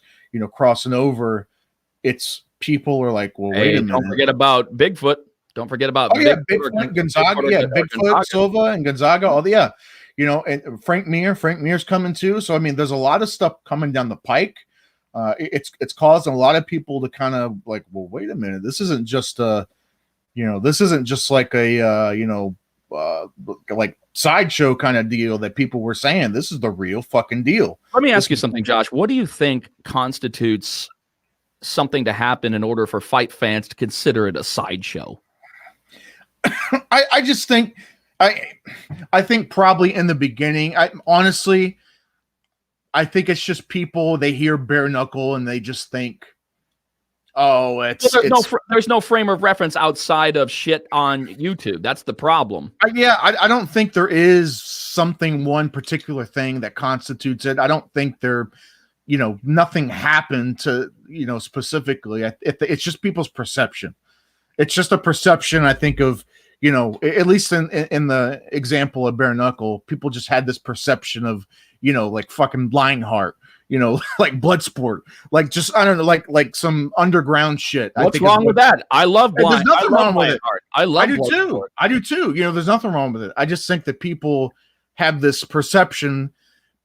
crossing over. It's people are like, well, wait a minute. Don't forget about Bigfoot. Don't forget about Bigfoot, Gonzaga, Bigfoot, Silva, and Gonzaga. And Frank Mir's coming too. So I mean, there's a lot of stuff coming down the pike. It's causing a lot of people to kind of like, well, wait a minute, this isn't just like a like sideshow kind of deal that people were saying. This is the real fucking deal. Let me ask you something, Josh. What do you think constitutes something to happen in order for fight fans to consider it a sideshow? I just think I think probably in the beginning, honestly, I think it's just people, they hear bare knuckle and they just think, oh, there's no frame of reference outside of shit on YouTube. That's the problem. I don't think there is one particular thing that constitutes it. I don't think nothing happened to, specifically. It's just people's perception. It's just a perception, I think, of, at least in the example of bare knuckle, people just had this perception of, like fucking Lionheart, like Bloodsport, like just, I don't know, like some underground shit. What's wrong with that? I love Blind. There's nothing wrong with it. I do too. I do too. There's nothing wrong with it. I just think that people have this perception,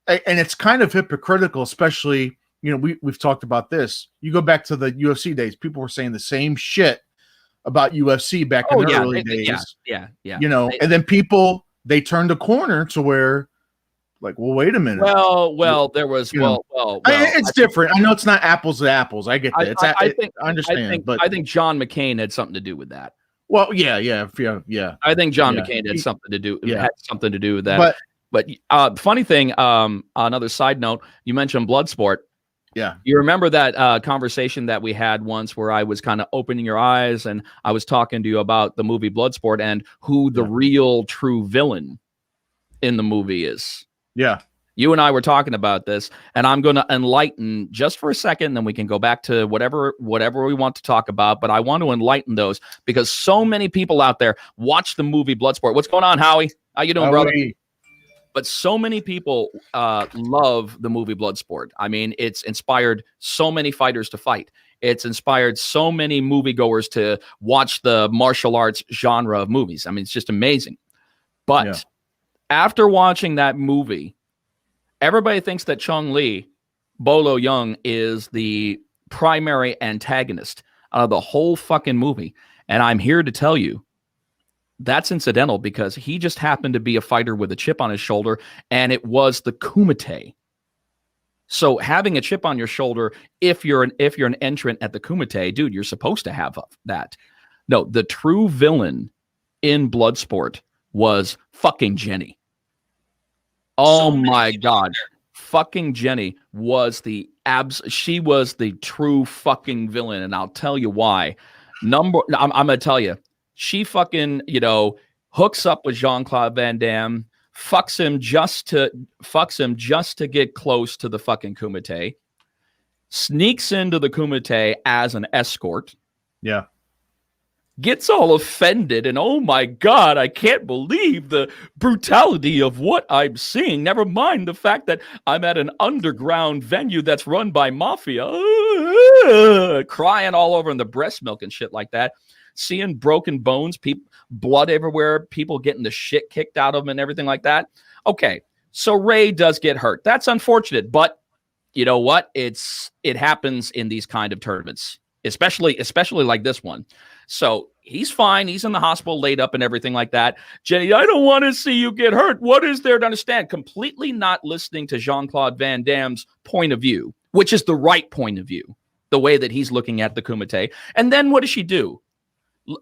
and it's kind of hypocritical, especially, we've talked about this. You go back to the UFC days, people were saying the same shit about UFC back in the early days. Yeah. And then people, they turned a corner to where, like, well, wait a minute. Well, there was, it's different. I know it's not apples to apples. I get that. I understand. I think John McCain had something to do with that. Well, yeah. I think John Yeah. McCain had something to do with But that. But funny thing, another side note, you mentioned Bloodsport. yeah, You remember that conversation that we had once where I was kind of opening your eyes and I was talking to you about the movie Bloodsport and who the real true villain in the movie is. yeah. You and I were talking about this, and I'm going to enlighten just for a second, then we can go back to whatever we want to talk about. But I want to enlighten those because so many people out there watch the movie Bloodsport. What's going on, Howie? How you doing, brother? But so many people love the movie Bloodsport. I mean, it's inspired so many fighters to fight. It's inspired so many moviegoers to watch the martial arts genre of movies. I mean, it's just amazing. But after watching that movie, everybody thinks that Chong Li, Bolo Young, is the primary antagonist of the whole fucking movie. And I'm here to tell you, that's incidental because he just happened to be a fighter with a chip on his shoulder, and it was the Kumite. So having a chip on your shoulder, if you're an entrant at the Kumite, dude, you're supposed to have that. No, the true villain in Bloodsport was fucking Jenny. Oh my God. Fucking Jenny was she was the true fucking villain, and I'll tell you why. I'm gonna tell you. She fucking, hooks up with Jean-Claude Van Damme, fucks him just to get close to the fucking Kumite, sneaks into the Kumite as an escort. Yeah. Gets all offended and, oh my God, I can't believe the brutality of what I'm seeing. Never mind the fact that I'm at an underground venue that's run by mafia. Crying all over in the breast milk and shit like that. Seeing broken bones, blood everywhere, people getting the shit kicked out of them and everything like that. Okay, so Ray does get hurt. That's unfortunate, but you know what? It happens in these kind of tournaments, especially like this one. So he's fine. He's in the hospital laid up and everything like that. Jenny, I don't want to see you get hurt. What is there to understand? Completely not listening to Jean-Claude Van Damme's point of view, which is the right point of view, the way that he's looking at the Kumite. And then what does she do?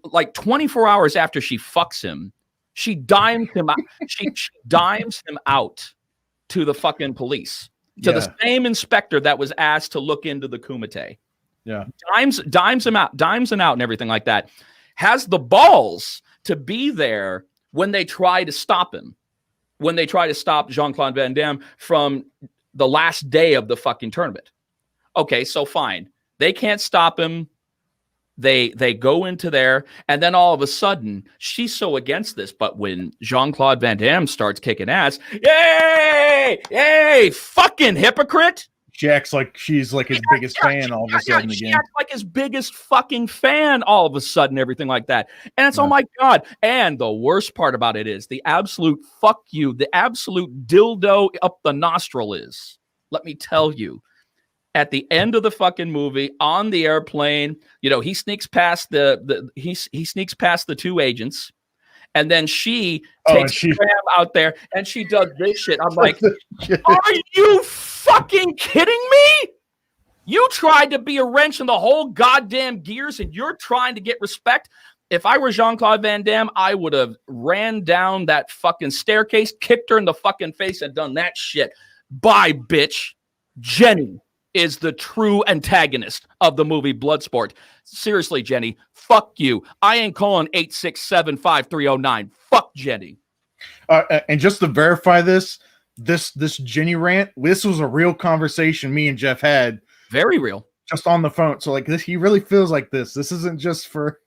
Like 24 hours after she fucks him, she dimes him out. She dimes him out to the fucking police, to the same inspector that was asked to look into the Kumite. Yeah. Dimes him out and everything like that. Has the balls to be there when they try to stop him, when they try to stop Jean-Claude Van Damme from the last day of the fucking tournament. Okay, so fine. They can't stop him. They go into there, and then all of a sudden, she's so against this. But when Jean-Claude Van Damme starts kicking ass, yay, fucking hypocrite! She acts like she's like his biggest fan all of a sudden again. She acts like his biggest fucking fan all of a sudden, everything like that. And it's, oh my God. And the worst part about it is the absolute fuck you, the absolute dildo up the nostril is, let me tell you, at the end of the fucking movie on the airplane, he sneaks past he sneaks past the two agents, and then she takes Graham out there and she does this shit. I'm like, are you fucking kidding me? You tried to be a wrench in the whole goddamn gears, and you're trying to get respect. If I were Jean-Claude Van Damme, I would have ran down that fucking staircase, kicked her in the fucking face, and done that shit. Bye, bitch. Jenny is the true antagonist of the movie Bloodsport. Seriously, Jenny, fuck you. I ain't calling 867-5309. Fuck Jenny. And just to verify this Jenny rant, this was a real conversation me and Jeff had. Very real. Just on the phone. So like this, he really feels like this. This isn't for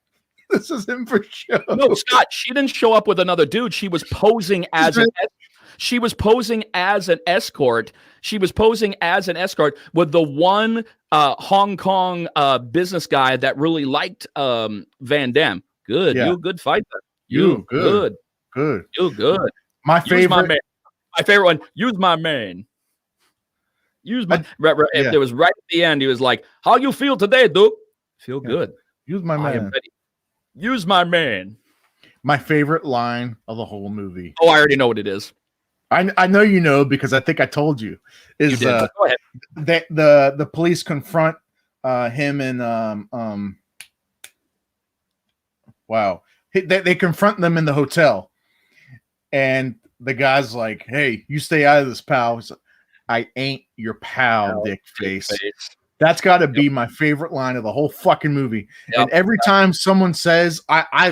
show. No, Scott, she didn't show up with another dude. She was posing as an escort. She was posing as an escort with the one Hong Kong business guy that really liked Van Damme. Good. Yeah. You're a good fighter. You good. Good. You're good. My favorite one. Use my man. Use my It was right at the end. He was like, how you feel today, dude? Feel good. Use my man. Use my man. My favorite line of the whole movie. Oh, I already know what it is. I know you know because I think I told you. Is go ahead. The police confront him and they confront them in the hotel, and the guy's like, "Hey, you stay out of this, pal." He's like, "I ain't your pal, dick face." That's got to be my favorite line of the whole fucking movie. Yep. And every time someone says, I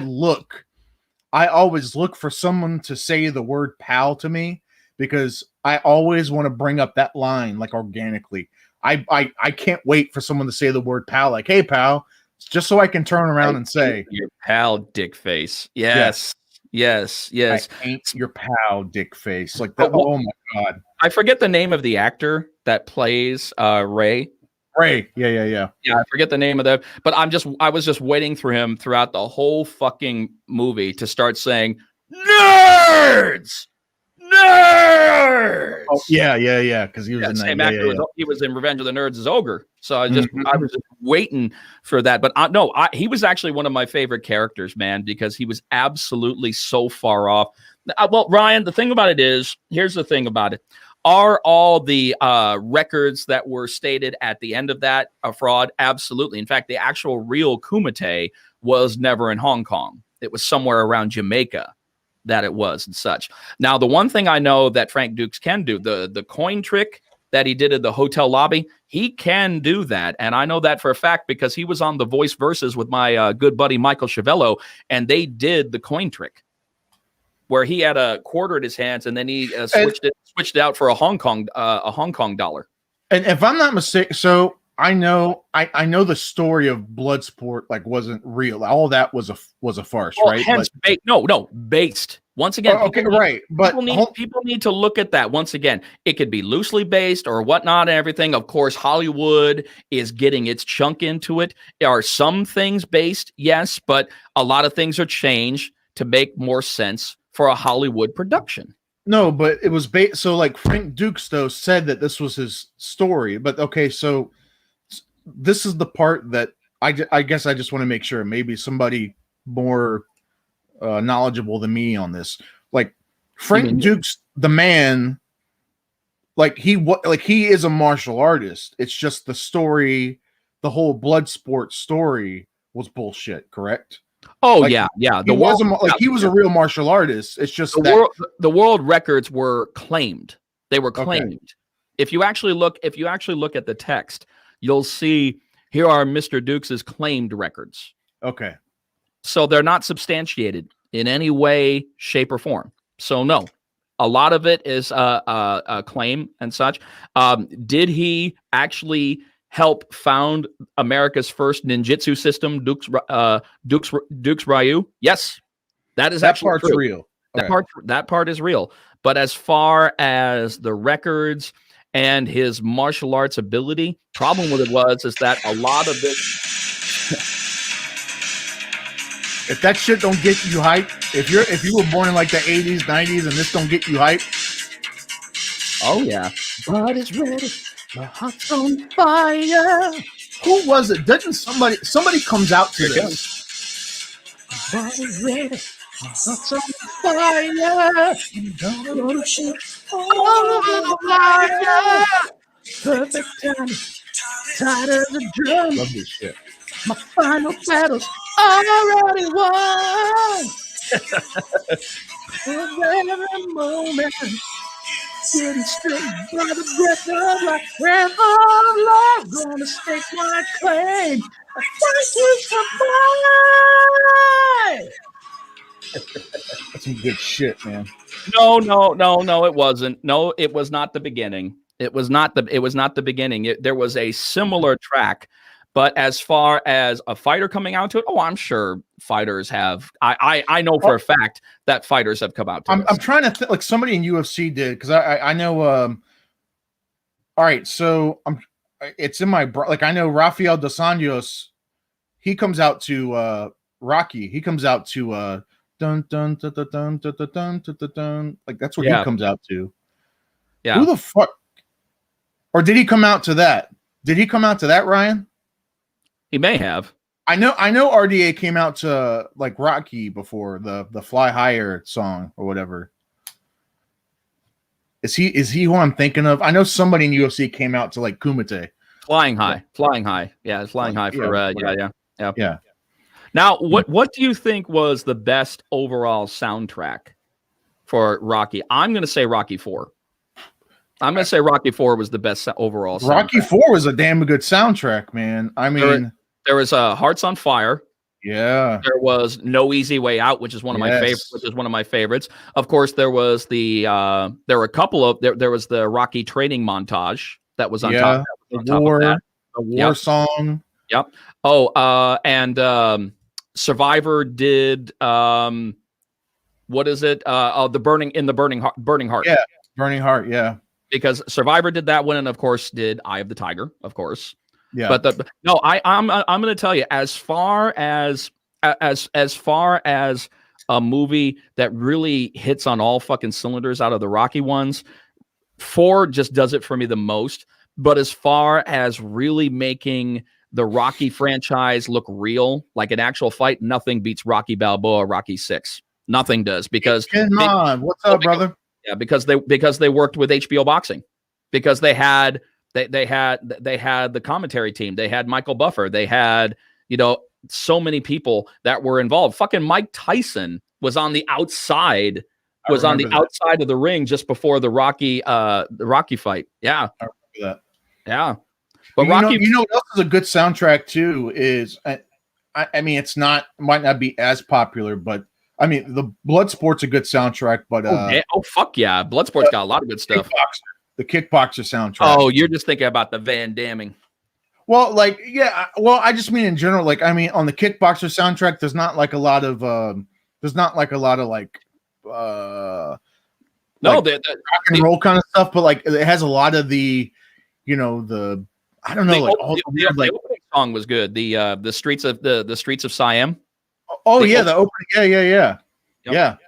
always look for someone to say the word pal to me, because I always want to bring up that line like organically. I can't wait for someone to say the word pal, like, "Hey, pal," just so I can turn around and say, "Your pal, dick face." Yes. Yes. "I ain't your pal, dick face." Like that. Oh my God. I forget the name of the actor that plays Ray. Ray. Yeah. I forget the name of that, but I was just waiting for him throughout the whole fucking movie to start saying, "Nerds! Nerds!" Oh, yeah. Because he was in that. Same actor. He was in Revenge of the Nerds as Ogre. So I was just waiting for that. But he was actually one of my favorite characters, man, because he was absolutely so far off. Well, Ryan, the thing about it is, here's the thing about it. Are all the records that were stated at the end of that a fraud? Absolutely. In fact, the actual real Kumite was never in Hong Kong. It was somewhere around Jamaica that it was and such. Now, the one thing I know that Frank Dukes can do, the coin trick that he did at the hotel lobby, he can do that. And I know that for a fact because he was on The Voice Versus with my good buddy Michael Chavello, and they did the coin trick where he had a quarter in his hands and then he switched it out for a Hong Kong dollar. And if I'm not mistaken, so I know the story of Bloodsport wasn't real. All that was a farce, right? Hence, based. Once again, right. But people need to look at that. Once again, it could be loosely based or whatnot and everything. Of course, Hollywood is getting its chunk into it. There are some things based, yes, but a lot of things are changed to make more sense for a Hollywood production. No, but it was based. So Frank Dukes though said that this was his story. But okay, so this is the part that I guess I just want to make sure maybe somebody more knowledgeable than me on this. Frank Dukes, the man, he is a martial artist. It's just the story, the whole Bloodsport story was bullshit, correct? Oh yeah. He was a real martial artist. It's just the world records were claimed. They were claimed. Okay. If you actually look at the text, you'll see here are Mr. Dukes' claimed records. Okay. So they're not substantiated in any way, shape, or form. So no, a lot of it is a claim and such. Did he actually help found America's first ninjutsu system, Dukes Ryu? Yes, that is actually part's true. Real. That part is real. But as far as the records and his martial arts ability, problem with it is that a lot of this. If that shit don't get you hyped, if you were born in the 80s, 90s, and this don't get you hyped, oh yeah, body's ready. The heart's on fire. Who was it? Doesn't somebody comes out to this? Body's ready. The heart's on fire. Oh, fire. Perfect timing. Tight as a drum. Love this shit. My final battle's already won. For every moment. Getting straight by the breath of life, and all of love, gonna stake my claim. Thank you goodbye. That's some good shit, man. No, it wasn't. No, it was not the beginning. It was not the beginning. There was a similar track. But as far as a fighter coming out to it, I'm sure fighters have. I know for a fact that fighters have come out to it. I'm trying to think, somebody in UFC did, because I know. All right, so it's in my I know Rafael dos Anjos. He comes out to Rocky. He comes out to dun dun dun dun dun dun dun dun dun. That's what he comes out to. Yeah. Who the fuck? Or did he come out to that? Did he come out to that, Ryan? He may have. I know RDA came out to Rocky before, the Fly Higher song or whatever. Is he who I'm thinking of? I know somebody in UFC came out to Kumite. Flying High. Yeah, it's Flying High for yeah. Now, what do you think was the best overall soundtrack for Rocky? I'm going to say Rocky 4. I'm going to say Rocky 4 was the best overall soundtrack. Rocky 4 was a damn good soundtrack, man. I mean, there was Hearts on Fire. Yeah. There was No Easy Way Out, which is one of my favorites. Of course, there was there were a couple of there was the Rocky training montage that was on top of that. The war song. Yep. Oh, and Survivor did what is it? The Burning Heart. Yeah, Burning Heart. Yeah, because Survivor did that one, and of course did Eye of the Tiger, of course. Yeah. But I'm going to tell you, as far as a movie that really hits on all fucking cylinders out of the Rocky ones, 4 just does it for me the most. But as far as really making the Rocky franchise look real, like an actual fight, nothing beats Rocky Balboa, Rocky 6. Nothing does, because what's up, brother? Yeah, because they worked with HBO Boxing, because they had the commentary team, they had Michael Buffer, they had so many people that were involved. Fucking Mike Tyson was on the outside, of the ring just before the Rocky fight. Yeah, I remember that. Yeah. But Rocky, what else is a good soundtrack too is, I mean, might not be as popular, but I mean, the Bloodsport's a good soundtrack. But fuck yeah, Bloodsport's got a lot of good stuff. The Kickboxer soundtrack. Oh, you're just thinking about the Van Damming. Well, I just mean in general. Like, I mean, on the Kickboxer soundtrack, there's not like a lot of the rock and roll kind of stuff, but like it has a lot of the. The opening song was good. The streets of Siam. Oh yeah, the opening. Yeah. Yep.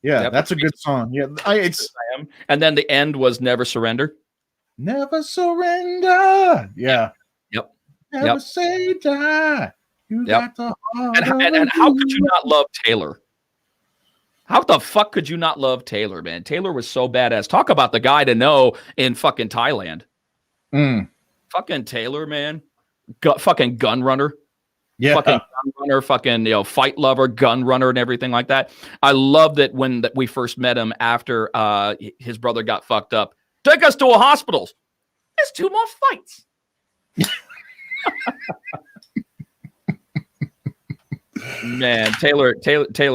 Yeah, that's a good song. Yeah, and then the end was Never Surrender. Never surrender. Yeah. Yep. Never say die. You got the heart. And how could you not love Taylor? How the fuck could you not love Taylor, man? Taylor was so badass. Talk about the guy to know in fucking Thailand. Fucking Taylor, man. Fucking gun runner. Yeah. Fucking gun runner, fucking, fight lover, gun runner, and everything like that. I loved it when we first met him after his brother got fucked up. Take us to a hospital. There's 2 more fights. Man, Taylor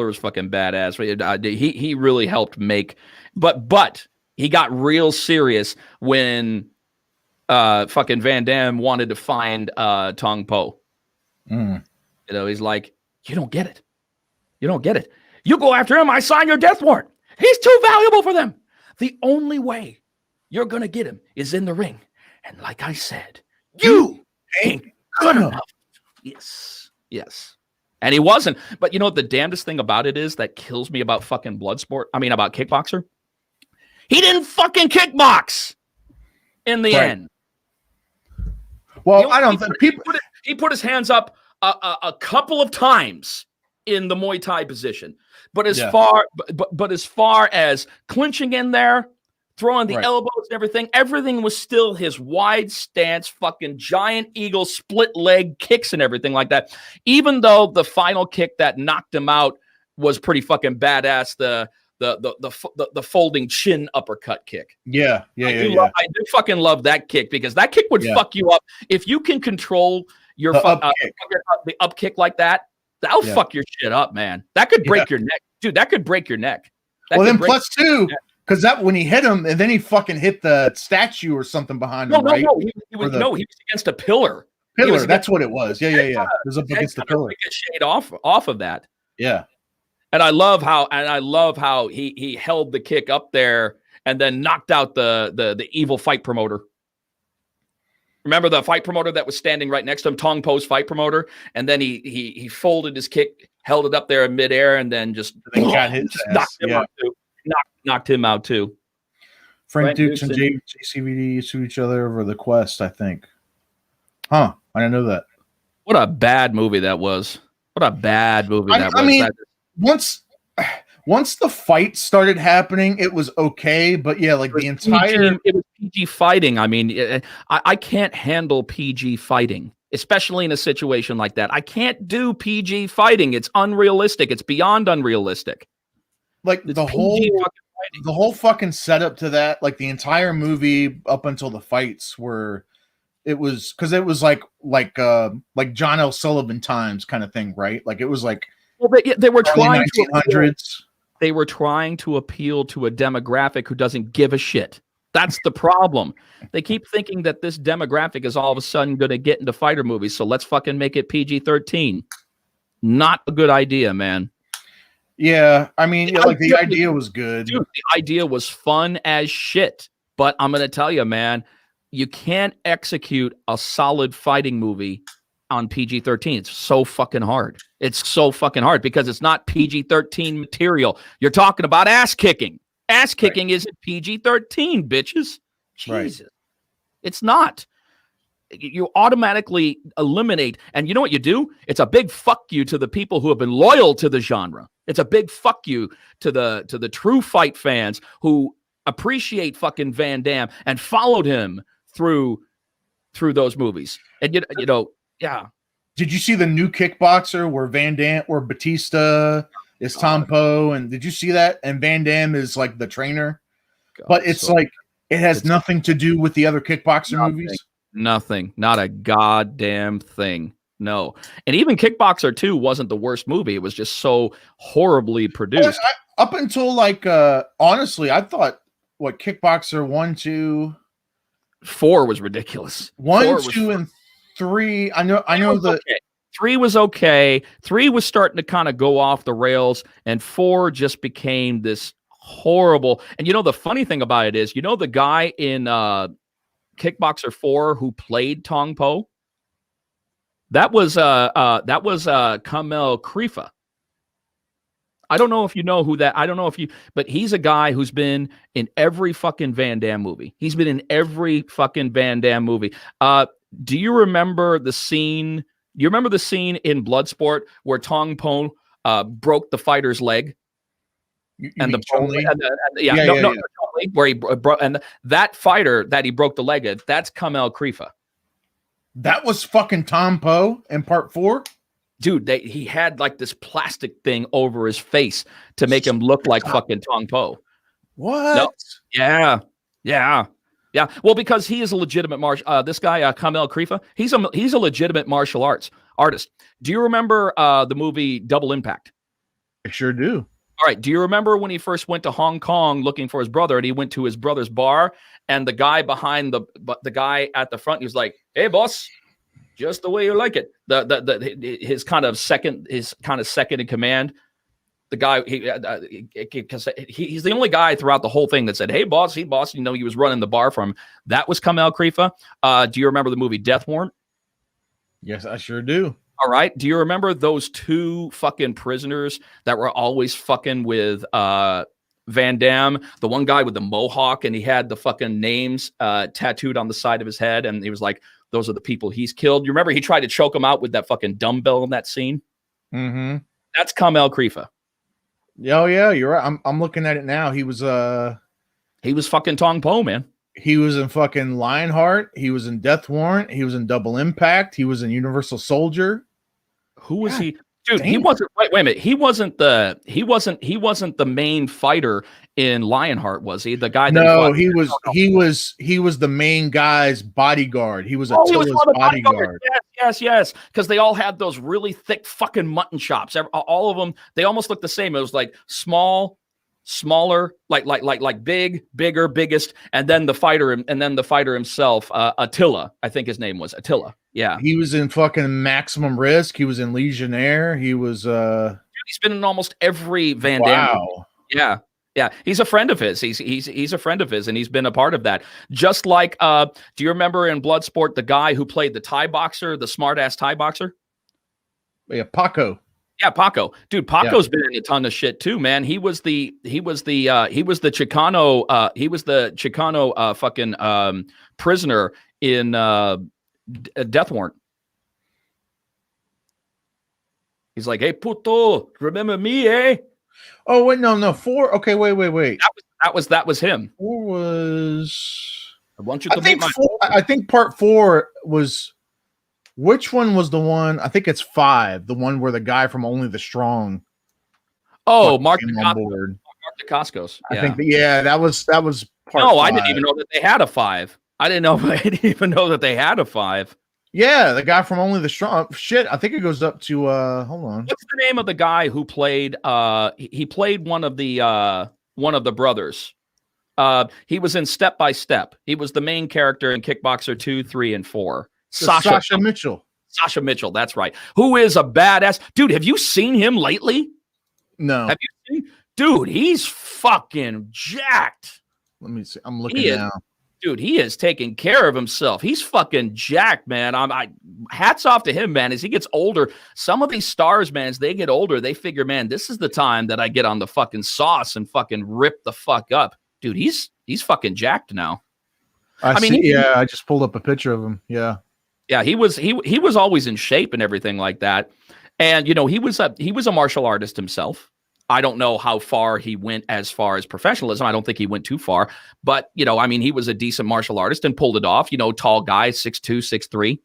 was fucking badass. He really helped make, but he got real serious when fucking Van Damme wanted to find Tong Po. He's like, you don't get it. You go after him, I sign your death warrant. He's too valuable for them. The only way you're gonna get him is in the ring. And like I said, you ain't good enough. Yes. And he wasn't. But you know what the damnedest thing about it is that kills me about fucking about Kickboxer? He didn't fucking kickbox in the end. Well, I don't think he put his hands up a couple of times in the Muay Thai position. But as far as clinching in there, throwing the elbows and everything was still his wide stance, fucking giant eagle, split leg kicks and everything like that. Even though the final kick that knocked him out was pretty fucking badass, the folding chin uppercut kick. I do fucking love that kick, because that kick would fuck you up. If you can control your the up kick like that, that'll fuck your shit up, man. That could break your neck. Dude, that could break your neck. Plus two, because that when he hit him, and then he fucking hit the statue or something behind him, right? He was against a pillar. That's what it was. Yeah. It was up against the pillar. Shade off of that. Yeah. And I love how he held the kick up there and then knocked out the evil fight promoter. Remember the fight promoter that was standing right next to him, Tong Po's fight promoter, and then he folded his kick, held it up there in midair, and then just knocked him out too. Frank Dukes and JCVD to each other over the Quest, I think. I didn't know that. What a bad movie that was. I mean, once the fight started happening, it was okay, but yeah, like it was PG fighting. I mean, I can't handle PG fighting. especially in a situation like that. I can't do PG fighting. It's unrealistic. It's beyond unrealistic. Like It's the whole fucking setup to that, like the entire movie up until the fights were, it was like John L. Sullivan times kind of thing, right? Like it was like, well, they were trying 1900s. They were trying to appeal to a demographic who doesn't give a shit. That's the problem. They keep thinking that this demographic is all of a sudden going to get into fighter movies, so let's fucking make it PG-13. Not a good idea, man. Yeah, I mean, like the idea was good. Dude, the idea was fun as shit. But I'm going to tell you, man, you can't execute a solid fighting movie on PG-13. It's so fucking hard. It's so fucking hard because it's not PG-13 material. You're talking about ass kicking. Ass kicking isn't PG-13, bitches. Jesus. Right. It's not. You automatically eliminate. And you know what you do? It's a big fuck you to the people who have been loyal to the genre. It's a big fuck you to the true fight fans who appreciate fucking Van Damme and followed him through those movies. And you know, yeah. Did you see the new Kickboxer where Batista is Tom Poe? And did you see that? And Van Damme is like the trainer. God, but it's like it has nothing to do with the other Kickboxer movies. Nothing. Not a goddamn thing. No. And even Kickboxer 2 wasn't the worst movie. It was just so horribly produced. Up until like honestly, I thought Kickboxer 1, 2, 4 was ridiculous. 1, 2, and 3. I know that okay. 3 was okay. 3 was starting to kind of go off the rails, and 4 just became this horrible. And you know the funny thing about it is, you know the guy in Kickboxer 4 who played Tong Po? That was Kamel Krifa. I don't know if you know who that. I don't know if you, but he's a guy who's been in every fucking Van Damme movie. He's been in every fucking Van Damme movie. Do you remember the scene? You remember the scene in Bloodsport where Tong Po broke the fighter's leg? And the Chun-Li? Where he broke, and that fighter that he broke the leg at, that's Kamel Krifa. That was fucking Tom Poe in part 4. Dude, he had like this plastic thing over his face to make him look like fucking Tong Po. What? No. Yeah. Well, because he is a legitimate this guy, Kamel Krifa, he's a legitimate martial arts artist. Do you remember the movie Double Impact? I sure do. All right. Do you remember when he first went to Hong Kong looking for his brother, and he went to his brother's bar, and the guy behind the guy at the front, he was like, "Hey, boss, just the way you like it." His kind of second in command. The guy, because he's the only guy throughout the whole thing that said, "Hey, boss, he was running the bar from." That was Kamel Krifa. Do you remember the movie Death Warrant? Yes, I sure do. All right. Do you remember those 2 fucking prisoners that were always fucking with Van Damme? The one guy with the mohawk, and he had the fucking names tattooed on the side of his head, and he was like, "Those are the people he's killed." You remember he tried to choke him out with that fucking dumbbell in that scene? Mm-hmm. That's Kamel Krifa. Oh yeah, you're right. I'm looking at it now. He was fucking Tong Po, man. He was in fucking Lionheart. He was in Death Warrant. He was in Double Impact. He was in Universal Soldier. Who was he? Dude, damn. He wasn't. Wait a minute. He wasn't the main fighter in Lionheart, was he? The guy. No, he was the main guy's bodyguard. He was Attila's bodyguard. Yes. Because they all had those really thick fucking mutton chops. All of them. They almost looked the same. It was like smaller, like big, bigger, biggest, and then the fighter himself, Attila. I think his name was Attila. Yeah, he was in fucking Maximum Risk. He was in Legionnaire. He was. He's been in almost every Van Damme. Wow. Movie. Yeah. He's a friend of his. He's a friend of his, and he's been a part of that. Just like, do you remember in Bloodsport the guy who played the Thai boxer, the smart ass Thai boxer? Yeah, Paco. Yeah, Paco. Dude, Paco's been in a ton of shit too, man. He was the Chicano fucking prisoner in Death Warrant. He's like, "Hey, puto, remember me, eh?" Oh wait, no, 4. Okay, wait. That was him. 4 was. I want you to I think part 4 was. Which one was the one? I think it's 5. The one where the guy from Only the Strong. Oh, Mark came on board. Dacascos. I think that was part. No, 5. I didn't even know that they had a 5. I didn't even know that they had a 5. Yeah, the guy from Only the Strong. Shit, I think it goes up to hold on. What's the name of the guy who played he played one of the brothers? He was in Step by Step. He was the main character in Kickboxer 2, 3, and 4. Sasha Mitchell. Sasha Mitchell, that's right. Who is a badass. Dude, have you seen him lately? No. Have you seen? Dude, he's fucking jacked. Let me see. I'm looking now. Dude, he is taking care of himself. He's fucking jacked, man. Hats off to him, man. As he gets older, some of these stars, man, as they get older, they figure, man, this is the time that I get on the fucking sauce and fucking rip the fuck up. Dude, he's fucking jacked now. I mean, I just pulled up a picture of him. Yeah. Yeah, he was always in shape and everything like that. And you know, he was a martial artist himself. I don't know how far he went as far as professionalism. I don't think he went too far. But, you know, I mean, he was a decent martial artist and pulled it off. You know, tall guy, 6'2", 6'3".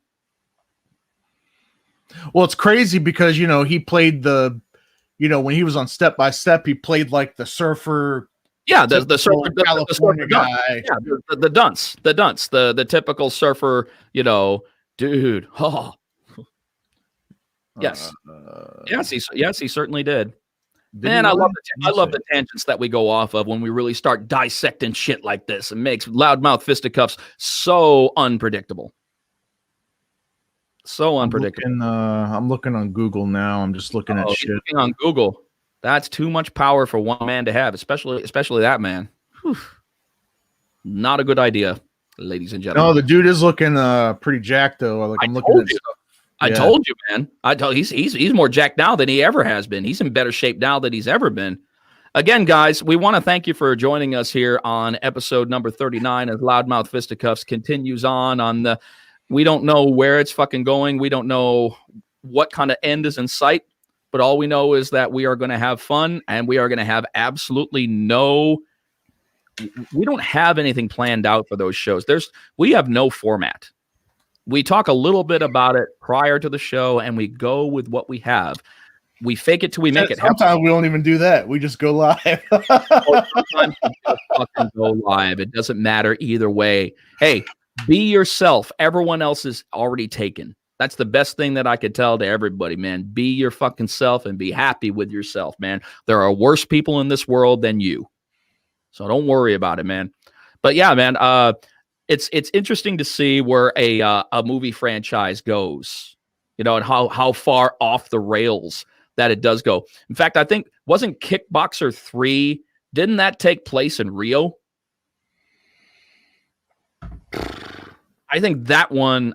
Well, it's crazy because, you know, he played when he was on Step by Step, he played like the surfer. Yeah, the surfer, California guy. Yeah, the dunce, the typical surfer, you know, dude. Oh. Yes. Yes, he certainly did. Man, I love the tangents that we go off of when we really start dissecting shit like this. It makes Loudmouth Fisticuffs so unpredictable. So unpredictable. I'm looking on Google now. I'm just looking at shit. Looking on Google. That's too much power for one man to have, especially that man. Whew. Not a good idea, ladies and gentlemen. No, the dude is looking pretty jacked though. Like I'm looking at. I told you, man. He's more jacked now than he ever has been. He's in better shape now than he's ever been. Again, guys, we want to thank you for joining us here on episode number 39 as Loudmouth Fisticuffs continues on the. We don't know where it's fucking going. We don't know what kind of end is in sight, but all we know is that we are going to have fun and we are going to have absolutely no. We don't have anything planned out for those shows. We have no format. We talk a little bit about it prior to the show, and we go with what we have. We fake it till we make it happen. Sometimes we don't even do that. We just go live. Sometimes we just fucking go live. It doesn't matter either way. Hey, be yourself. Everyone else is already taken. That's the best thing that I could tell to everybody, man. Be your fucking self and be happy with yourself, man. There are worse people in this world than you. So don't worry about it, man. But yeah, man, it's interesting to see where a movie franchise goes, you know, and how far off the rails that it does go. In fact, I think wasn't Kickboxer 3, didn't that take place in Rio? I think that one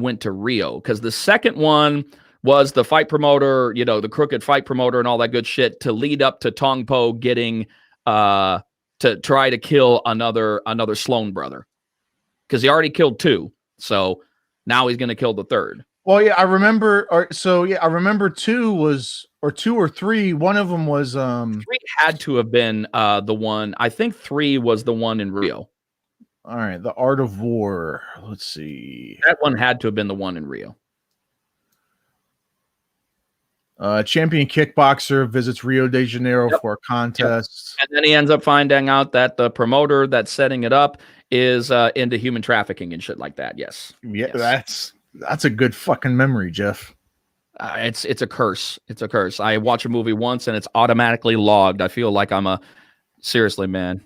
went to Rio because the second one was the fight promoter, you know, the crooked fight promoter and all that good shit to lead up to Tong Po getting to try to kill another Sloan brother because he already killed 2. So now he's going to kill the 3rd. Well, yeah, I remember. I remember 2 or 3. One of them was 3 had to have been the one. I think 3 was the one in Rio. All right, The Art of War. Let's see. That one had to have been the one in Rio. Champion Kickboxer visits Rio de Janeiro for a contest. Yep. And then he ends up finding out that the promoter that's setting it up is into human trafficking and shit like that. Yes. Yeah, yes. That's a good fucking memory, Jeff. It's a curse. It's a curse. I watch a movie once and it's automatically logged. I feel like seriously, man.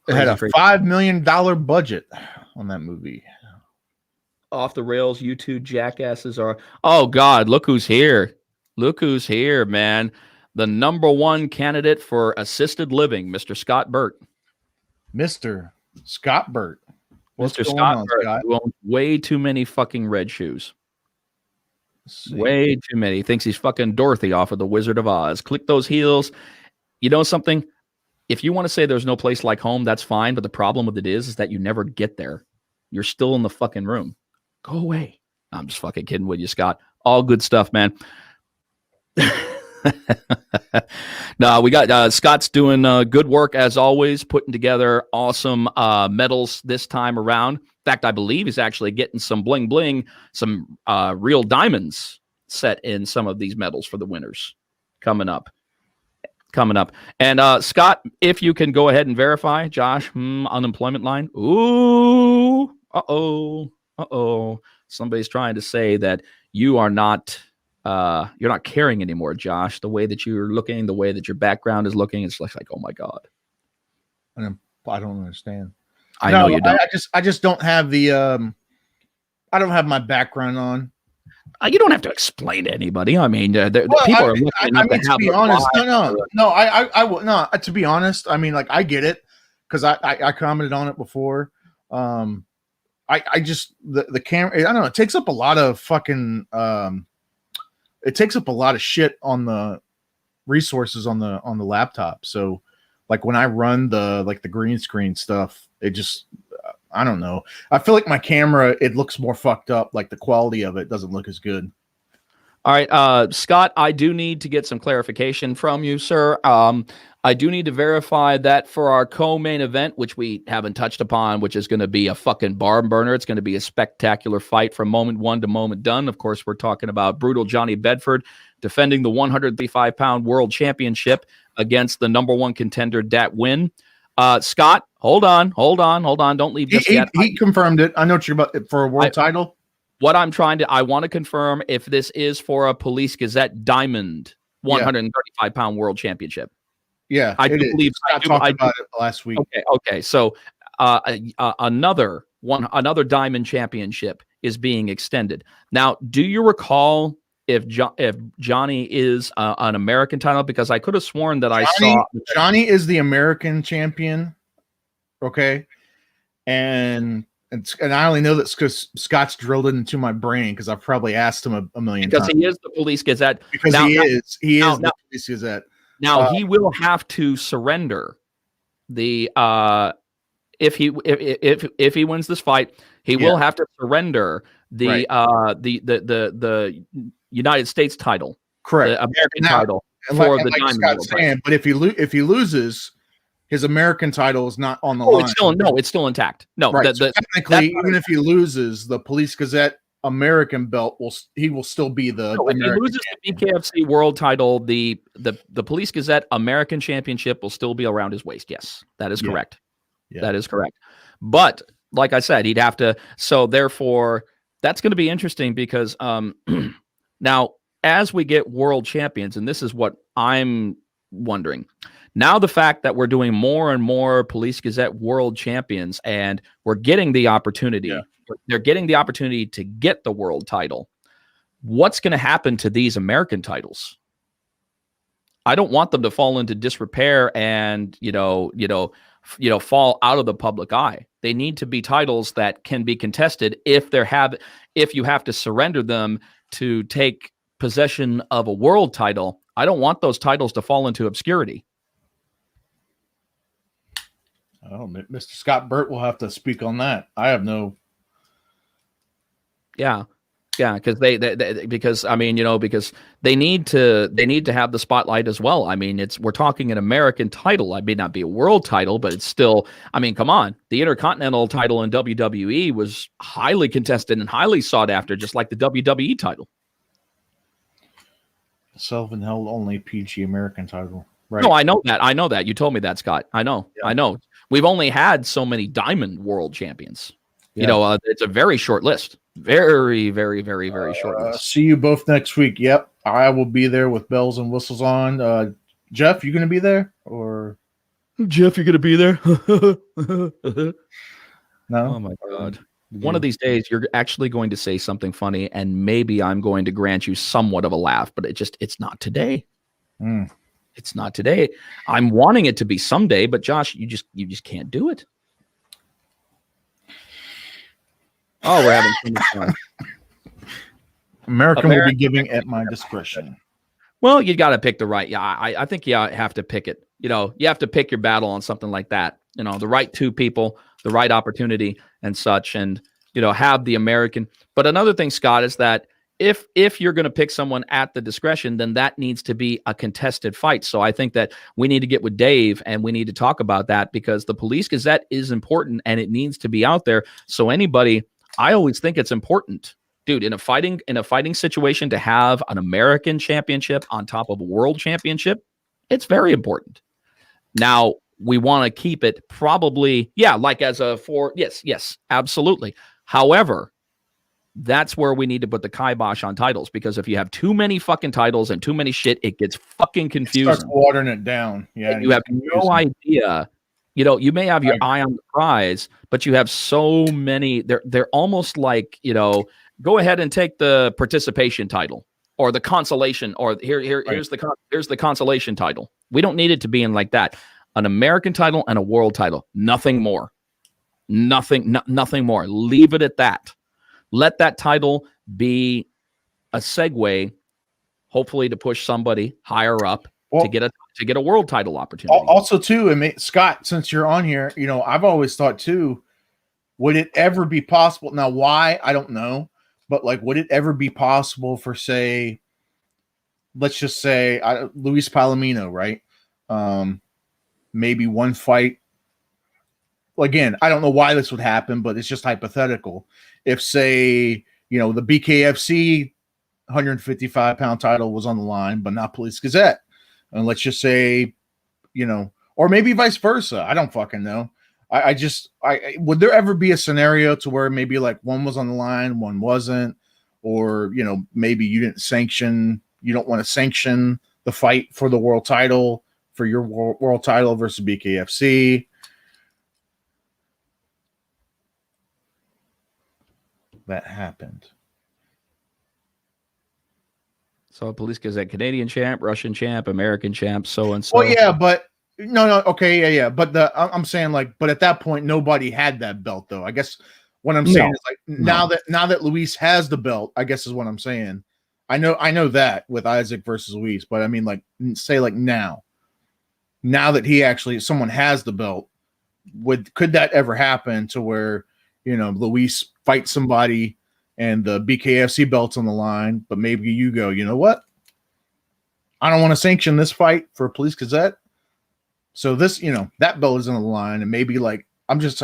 It had a $5 million budget on that movie. Off the rails, you two jackasses are. Oh God, look who's here. Look who's here, man. The number 1 candidate for assisted living, Mr. Scott Burt. Mr. Scott Burt. Mr. Scott Burt, who owns way too many fucking red shoes. Way too many. He thinks he's fucking Dorothy off of The Wizard of Oz. Click those heels. You know something? If you want to say there's no place like home, that's fine. But the problem with it is that you never get there. You're still in the fucking room. Go away. I'm just fucking kidding with you, Scott. All good stuff, man. No, we got Scott's doing good work as always, putting together awesome medals this time around. In fact, I believe he's actually getting some bling bling, some real diamonds set in some of these medals for the winners coming up. And Scott, if you can go ahead and verify, Josh, unemployment line. Ooh, somebody's trying to say that you are not. You're not caring anymore, Josh. The way that you're looking, the way that your background is looking, it's like, oh my God. I don't understand. I know you don't. I just don't have the. I don't have my background on. You don't have to explain to anybody. I mean, people are looking to be honest, no. I will no. To be honest, I mean, like I get it because I commented on it before. I just the camera. I don't know. It takes up a lot of fucking. It takes up a lot of shit on the resources on the laptop. So, like when I run the green screen stuff, it just. I don't know. I feel like my camera, it looks more fucked up. Like the quality of it doesn't look as good. All right, Scott, I do need to get some clarification from you, sir. I do need to verify that for our co-main event, which we haven't touched upon, which is going to be a fucking barn burner. It's going to be a spectacular fight from moment one to moment done. Of course, we're talking about Brutal Johnny Bedford defending the 135-pound world championship against the number one contender, Dat Win. Scott, hold on. Don't leave just yet. He confirmed it. I know what you're about for a world title. What I want to confirm if this is for a Police Gazette Diamond 135-pound world championship. Yeah, I do believe I talked about it last week. Okay. So another Diamond championship is being extended. Now, do you recall if Johnny is an American title? Because I could have sworn that I saw Johnny is the American champion. Okay. And I only know that because Scott's drilled it into my brain because I've probably asked him a million times. Because he is the Police Gazette. Because he is the Police Gazette. Now he will have to surrender the if he wins this fight, he will have to surrender the United States title, correct, the American title for the Diamond. But if he loses, his American title is not on the line. It's still intact. No, right. Technically, even if he loses, the Police Gazette American belt will still be the. No, if he loses the BKFC world title, the Police Gazette American Championship will still be around his waist. Yes, that is correct. Yeah. That is correct. But like I said, he'd have to. So therefore, that's going to be interesting because now as we get world champions, and this is what I'm wondering. Now the fact that we're doing more and more Police Gazette world champions, and we're getting the opportunity. Yeah. They're getting the opportunity to get the world title. What's going to happen to these American titles? I don't want them to fall into disrepair and, fall out of the public eye. They need to be titles that can be contested if you have to surrender them to take possession of a world title. I don't want those titles to fall into obscurity. Oh, Mr. Scott Burt will have to speak on that. I have no. Yeah, because because they need to have the spotlight as well. I mean, we're talking an American title. It may not be a world title, but it's still. I mean, come on, the Intercontinental title in WWE was highly contested and highly sought after, just like the WWE title. Sullivan held only PG American title. Right. No, I know that. You told me that, Scott. I know. We've only had so many Diamond World Champions. Yeah. It's a very short list. Very, very, very, very short list. See you both next week. Yep, I will be there with bells and whistles on. Jeff, you going to be there? Or Jeff, you're going to be there? No. Oh my God. One of these days, you're actually going to say something funny, and maybe I'm going to grant you somewhat of a laugh, but it's not today. It's not today. I'm wanting it to be someday, but Josh, you just can't do it. Oh, we're having so much fun. American will be giving at my discretion. Well, you got to pick the right. Yeah, I think you have to pick it. You have to pick your battle on something like that. The right two people, the right opportunity, and such, and have the American. But another thing, Scott, is that if you're going to pick someone at the discretion, then that needs to be a contested fight. So I think that we need to get with Dave and we need to talk about that, because the Police Gazette is important and it needs to be out there. So anybody, I always think it's important, dude, in a fighting situation, to have an American championship on top of a world championship. It's very important. Now, we want to keep it probably, like as a yes, absolutely. However, that's where we need to put the kibosh on titles, because if you have too many fucking titles and too many shit, it gets fucking confusing. It starts watering it down. Yeah. And you have no idea. You may have your eye on the prize, but you have so many. They're almost like, go ahead and take the participation title or the consolation, or here's the consolation title. We don't need it to be in like that. An American title and a world title, nothing more. Nothing more. Leave it at that. Let that title be a segue, hopefully to push somebody higher up to get a world title opportunity. Also, too, Scott, since you're on here, I've always thought too, would it ever be possible? Now, why? I don't know, but like, would it ever be possible for, say, let's just say Luis Palomino, right? Maybe one fight. Again, I don't know why this would happen, but it's just hypothetical. If, say, the BKFC 155-pound title was on the line, but not Police Gazette, and let's just say, or maybe vice versa. I don't fucking know. I would there ever be a scenario to where maybe like one was on the line, one wasn't, or maybe you don't want to sanction the fight for the world title, for your world title versus BKFC. That happened. So Police Gazette, Canadian champ, Russian champ, American champ, so and so. Well, yeah, but no, okay, yeah. But I'm saying, like, but at that point, nobody had that belt, though. I guess what I'm saying is, like, now that Luis has the belt, I guess is what I'm saying. I know that with Isaac versus Luis, but I mean, like, say, like, now that someone has the belt, could that ever happen to where Luis fights somebody and the BKFC belt's on the line, but maybe you go, you know what? I don't want to sanction this fight for Police Gazette. So this, that belt is on the line, and maybe, like, I'm just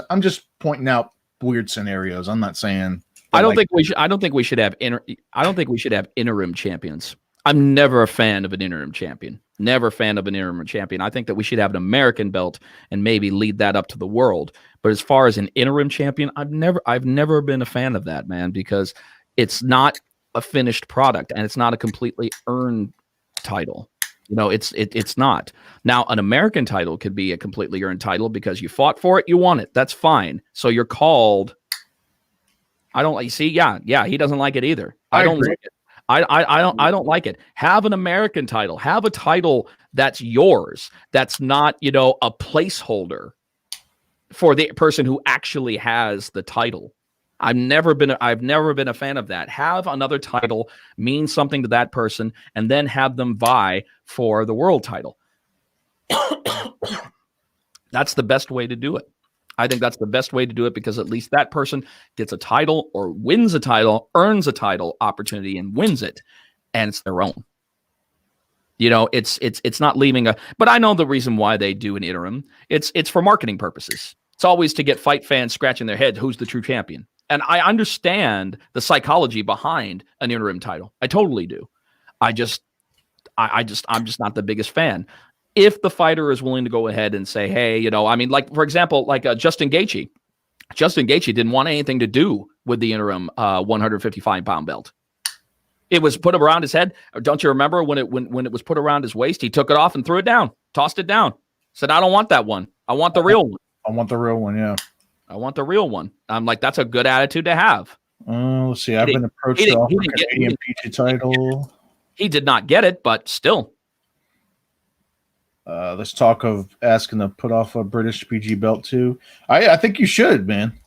pointing out weird scenarios. I'm not saying. I don't think we should have interim champions. I'm never a fan of an interim champion. Never a fan of an interim champion. I think that we should have an American belt and maybe lead that up to the world. But as far as an interim champion, I've never been a fan of that, man, because it's not a finished product and it's not a completely earned title. It's not. Now, an American title could be a completely earned title because you fought for it, you won it. That's fine. So you're called. I don't like. See, yeah, he doesn't like it either. I don't like it. I don't like it. Have an American title. Have a title that's yours. That's not, a placeholder for the person who actually has the title. I've never been a fan of that. Have another title mean something to that person, and then have them vie for the world title. That's the best way to do it. I think that's the best way to do it, because at least that person gets a title or wins a title, earns a title opportunity and wins it, and it's their own. It's not leaving but I know the reason why they do an interim. It's for marketing purposes. It's always to get fight fans scratching their head, who's the true champion. And I understand the psychology behind an interim title. I totally do. I'm just not the biggest fan. If the fighter is willing to go ahead and say, hey, like, for example, like Justin Gaethje. Justin Gaethje didn't want anything to do with the interim 155-pound belt. It was put around his head. Don't you remember when it was put around his waist? He took it off and threw it down, tossed it down. Said, I don't want that one. I want the real one. I want the real one, yeah. I want the real one. I'm like, that's a good attitude to have. Let's see. I've been approached off a Canadian PG title. He did not get it, but still. Let's talk of asking to put off a British PG belt too. I think you should, man.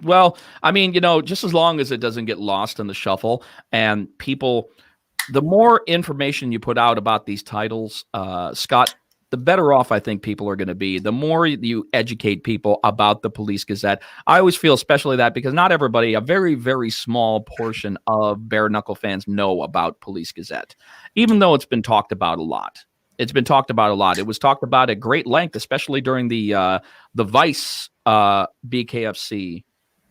Well, I mean, just as long as it doesn't get lost in the shuffle, and people, the more information you put out about these titles, Scott, the better off I think people are going to be. The more you educate people about the Police Gazette, I always feel especially that because not everybody, a very, very small portion of bare knuckle fans know about Police Gazette, even though it's been talked about a lot. It's been talked about a lot. It was talked about at great length, especially during the Vice BKFC,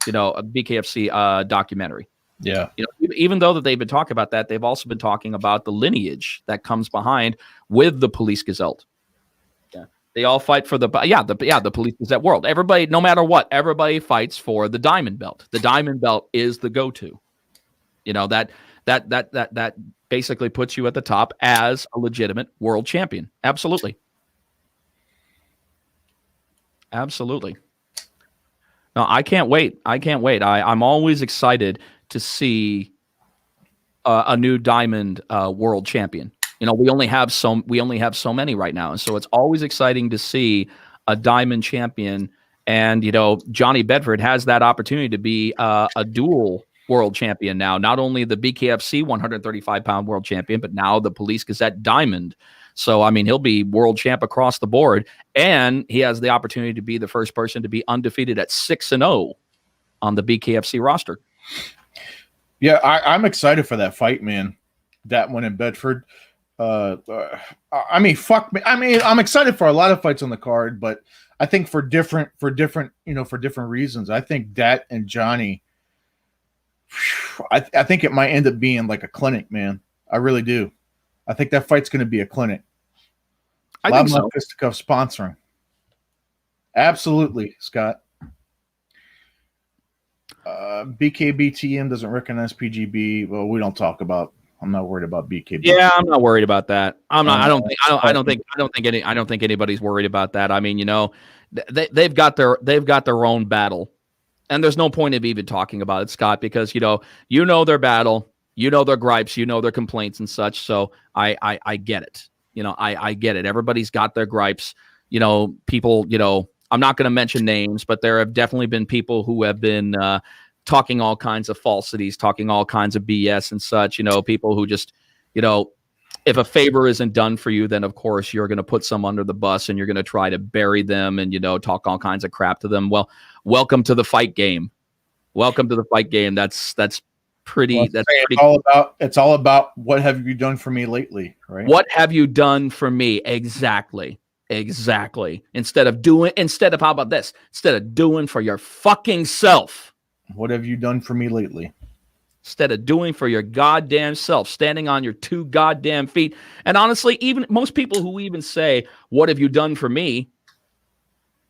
BKFC documentary. Yeah. Even though that they've been talking about that, they've also been talking about the lineage that comes behind with the Police Gazette. Yeah. They all fight for the Police Gazette world. Everybody, no matter what, everybody fights for the diamond belt. The diamond belt is the go-to. That basically puts you at the top as a legitimate world champion. Absolutely. Absolutely. No, I can't wait. I'm always excited to see a new diamond world champion. We only have so many right now, and so it's always exciting to see a diamond champion. And Johnny Bedford has that opportunity to be a dual world champion now. Not only the BKFC 135-pound world champion, but now the Police Gazette Diamond. So I mean, he'll be world champ across the board, and he has the opportunity to be the first person to be undefeated at 6-0 on the BKFC roster. Yeah, I'm excited for that fight, man. That one in Bedford. I mean, fuck me. I mean, I'm excited for a lot of fights on the card, but I think for different reasons. I think that and Johnny, I think it might end up being like a clinic, man. I really do. I think that fight's going to be a clinic. I think so. Loudmouth Fisticuffs sponsoring. Absolutely, Scott. BKBTM doesn't recognize PGB. Well, we don't talk about. I'm not worried about BKB. Yeah, I'm not worried about that. I don't think anybody's worried about that. I mean, they've got their own battle, and there's no point of even talking about it, Scott, because their battle, their gripes, their complaints and such. So I get it. I get it. Everybody's got their gripes. People. I'm not going to mention names, but there have definitely been people who have been talking all kinds of falsities, talking all kinds of BS and such. People who just, if a favor isn't done for you, then of course you're going to put some under the bus and you're going to try to bury them and, talk all kinds of crap to them. Well, welcome to the fight game. Welcome to the fight game. That's pretty. Well, that's pretty. It's all about what have you done for me lately, right? What have you done for me? Exactly. Instead of how about this? Instead of doing for your fucking self. What have you done for me lately? Instead of doing for your goddamn self, standing on your two goddamn feet. And honestly, even most people who even say, what have you done for me?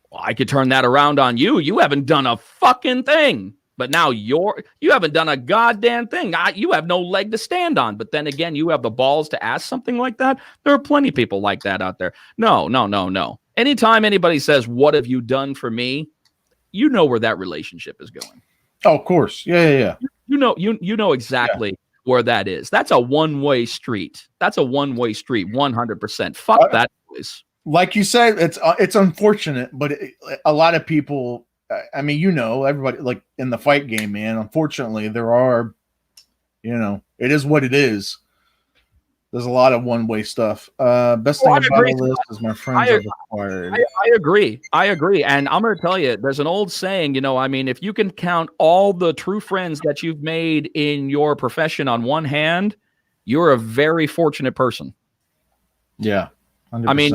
Well, I could turn that around on you. You haven't done a fucking thing. But now you haven't done a goddamn thing. You have no leg to stand on. But then again, you have the balls to ask something like that. There are plenty of people like that out there. No. Anytime anybody says, what have you done for me? You know where that relationship is going. Oh, of course. Yeah. You know exactly where that is. That's a one-way street. 100%. Fuck that place. Like you said, it's unfortunate, but a lot of people, I mean, everybody like in the fight game, man. Unfortunately, there are, it is what it is. There's a lot of one-way stuff. Best thing about the list is my friends are required. I agree. And I'm going to tell you, there's an old saying, if you can count all the true friends that you've made in your profession on one hand, you're a very fortunate person. Yeah. 100%. I mean,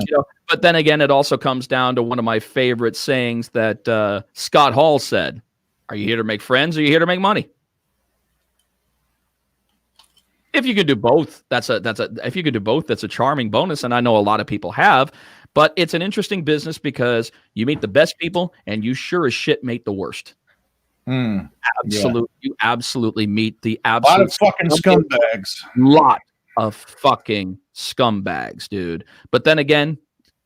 but then again, it also comes down to one of my favorite sayings that Scott Hall said: "Are you here to make friends, or are you here to make money?" If you could do both, that's a charming bonus, and I know a lot of people have. But it's an interesting business because you meet the best people, and you sure as shit meet the worst. Absolutely, yeah. You absolutely meet the absolute. A lot of fucking scumbags. Lot of fucking scumbags, dude. But then again,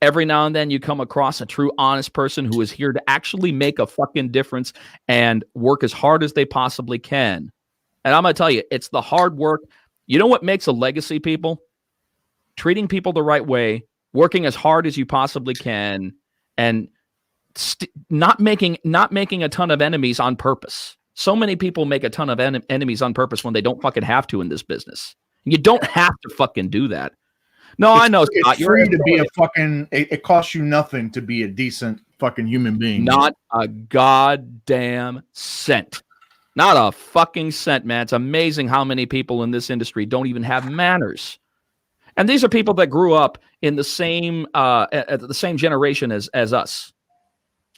every now and then you come across a true honest person who is here to actually make a fucking difference and work as hard as they possibly can. And I'm going to tell you, it's the hard work. You know what makes a legacy, people? Treating people the right way, working as hard as you possibly can, and not making a ton of enemies on purpose. So many people make a ton of enemies on purpose when they don't fucking have to in this business. You don't have to fucking do that. No, I know, It's Scott. free to be a fucking. It costs you nothing to be a decent fucking human being. Not a goddamn cent. Not a fucking cent, man. It's amazing how many people in this industry don't even have manners. And these are people that grew up in the same generation as us.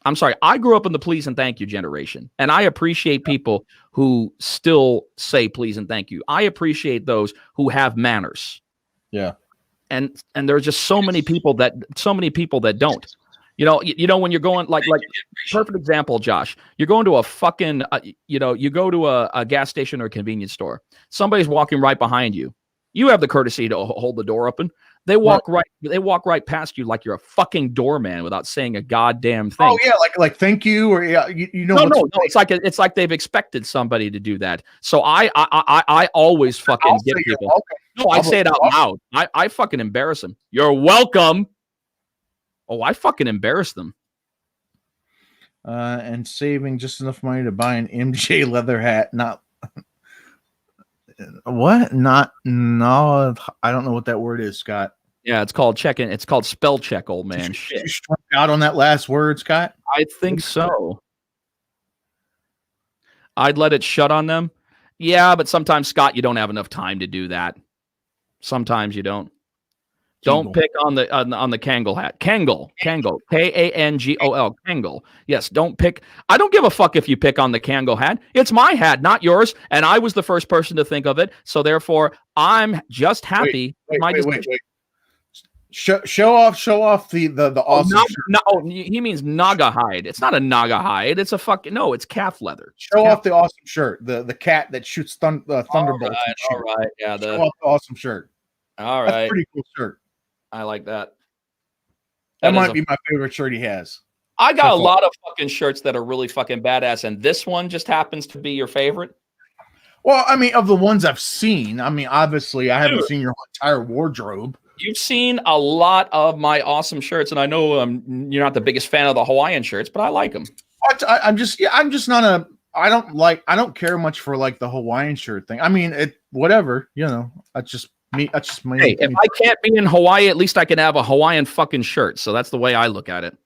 I'm sorry, I grew up in the please and thank you generation, and I appreciate people who still say please and thank you. I appreciate those who have manners. Yeah. And there are just so many people that don't. You know when you're going like perfect example, Josh. You're going to a fucking you go to a gas station or a convenience store. Somebody's walking right behind you. You have the courtesy to hold the door open. They walk right past you like you're a fucking doorman without saying a goddamn thing. Oh yeah, like thank you, or yeah, you know. No. It's like they've expected somebody to do that. So I always fucking get people. No, I say it out loud. I fucking embarrass them. You're welcome. Oh, I fucking embarrass them. And saving just enough money to buy an MJ leather hat. Not what? Not no. I don't know what that word is, Scott. Yeah, it's called checking. It's called spell check, old man. Shit. You struck out on that last word, Scott? I think so. I'd let it shut on them. Yeah, but sometimes, Scott, you don't have enough time to do that. Sometimes you don't. Don't pick on the Kangol hat. Kangol, Kangol, Kangol, Kangol. Yes, don't pick. I don't give a fuck if you pick on the Kangol hat. It's my hat, not yours. And I was the first person to think of it. So therefore, I'm just happy. Wait. Show off the awesome shirt. No, he means Naga hide. It's not a Naga hide. It's a fucking no. It's calf leather. Show off the awesome shirt. The cat that shoots thunderbolts. All right. Yeah. Show off the awesome shirt. All right. That's a pretty cool shirt. I like that. That might be my favorite shirt he has. I got a lot of fucking shirts that are really fucking badass, and this one just happens to be your favorite. Well, I mean, of the ones I've seen, I mean, obviously, I haven't seen your entire wardrobe. You've seen a lot of my awesome shirts, and I know you're not the biggest fan of the Hawaiian shirts, but I like them. I'm just not a. I don't care much for like the Hawaiian shirt thing. I mean, whatever, you know. That's just me. That's just my. Hey, if I can't be in Hawaii, at least I can have a Hawaiian fucking shirt. So that's the way I look at it.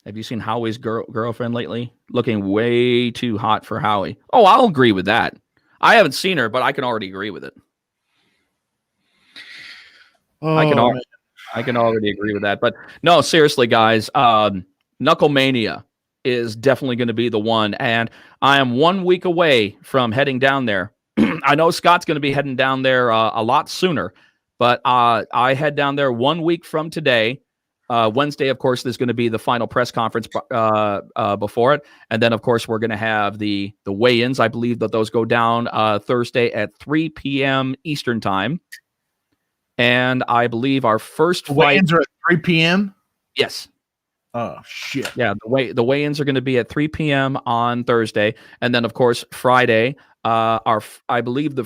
Have you seen Howie's girlfriend lately? Looking way too hot for Howie. Oh, I'll agree with that. I haven't seen her, but I can already agree with it. Oh, I can already agree with that. But no, seriously, guys, Knucklemania is definitely going to be the one. And I am 1 week away from heading down there. I know Scott's going to be heading down there a lot sooner, but I head down there 1 week from today. Wednesday, of course, there's going to be the final press conference before it. And then, of course, we're going to have the weigh-ins. I believe that those go down Thursday at 3 p.m. Eastern time. And I believe our first fight... weigh-ins are at 3 p.m.? Yes. Oh, shit. Yeah, the weigh-ins are going to be at 3 p.m. on Thursday. And then, of course, Friday, I believe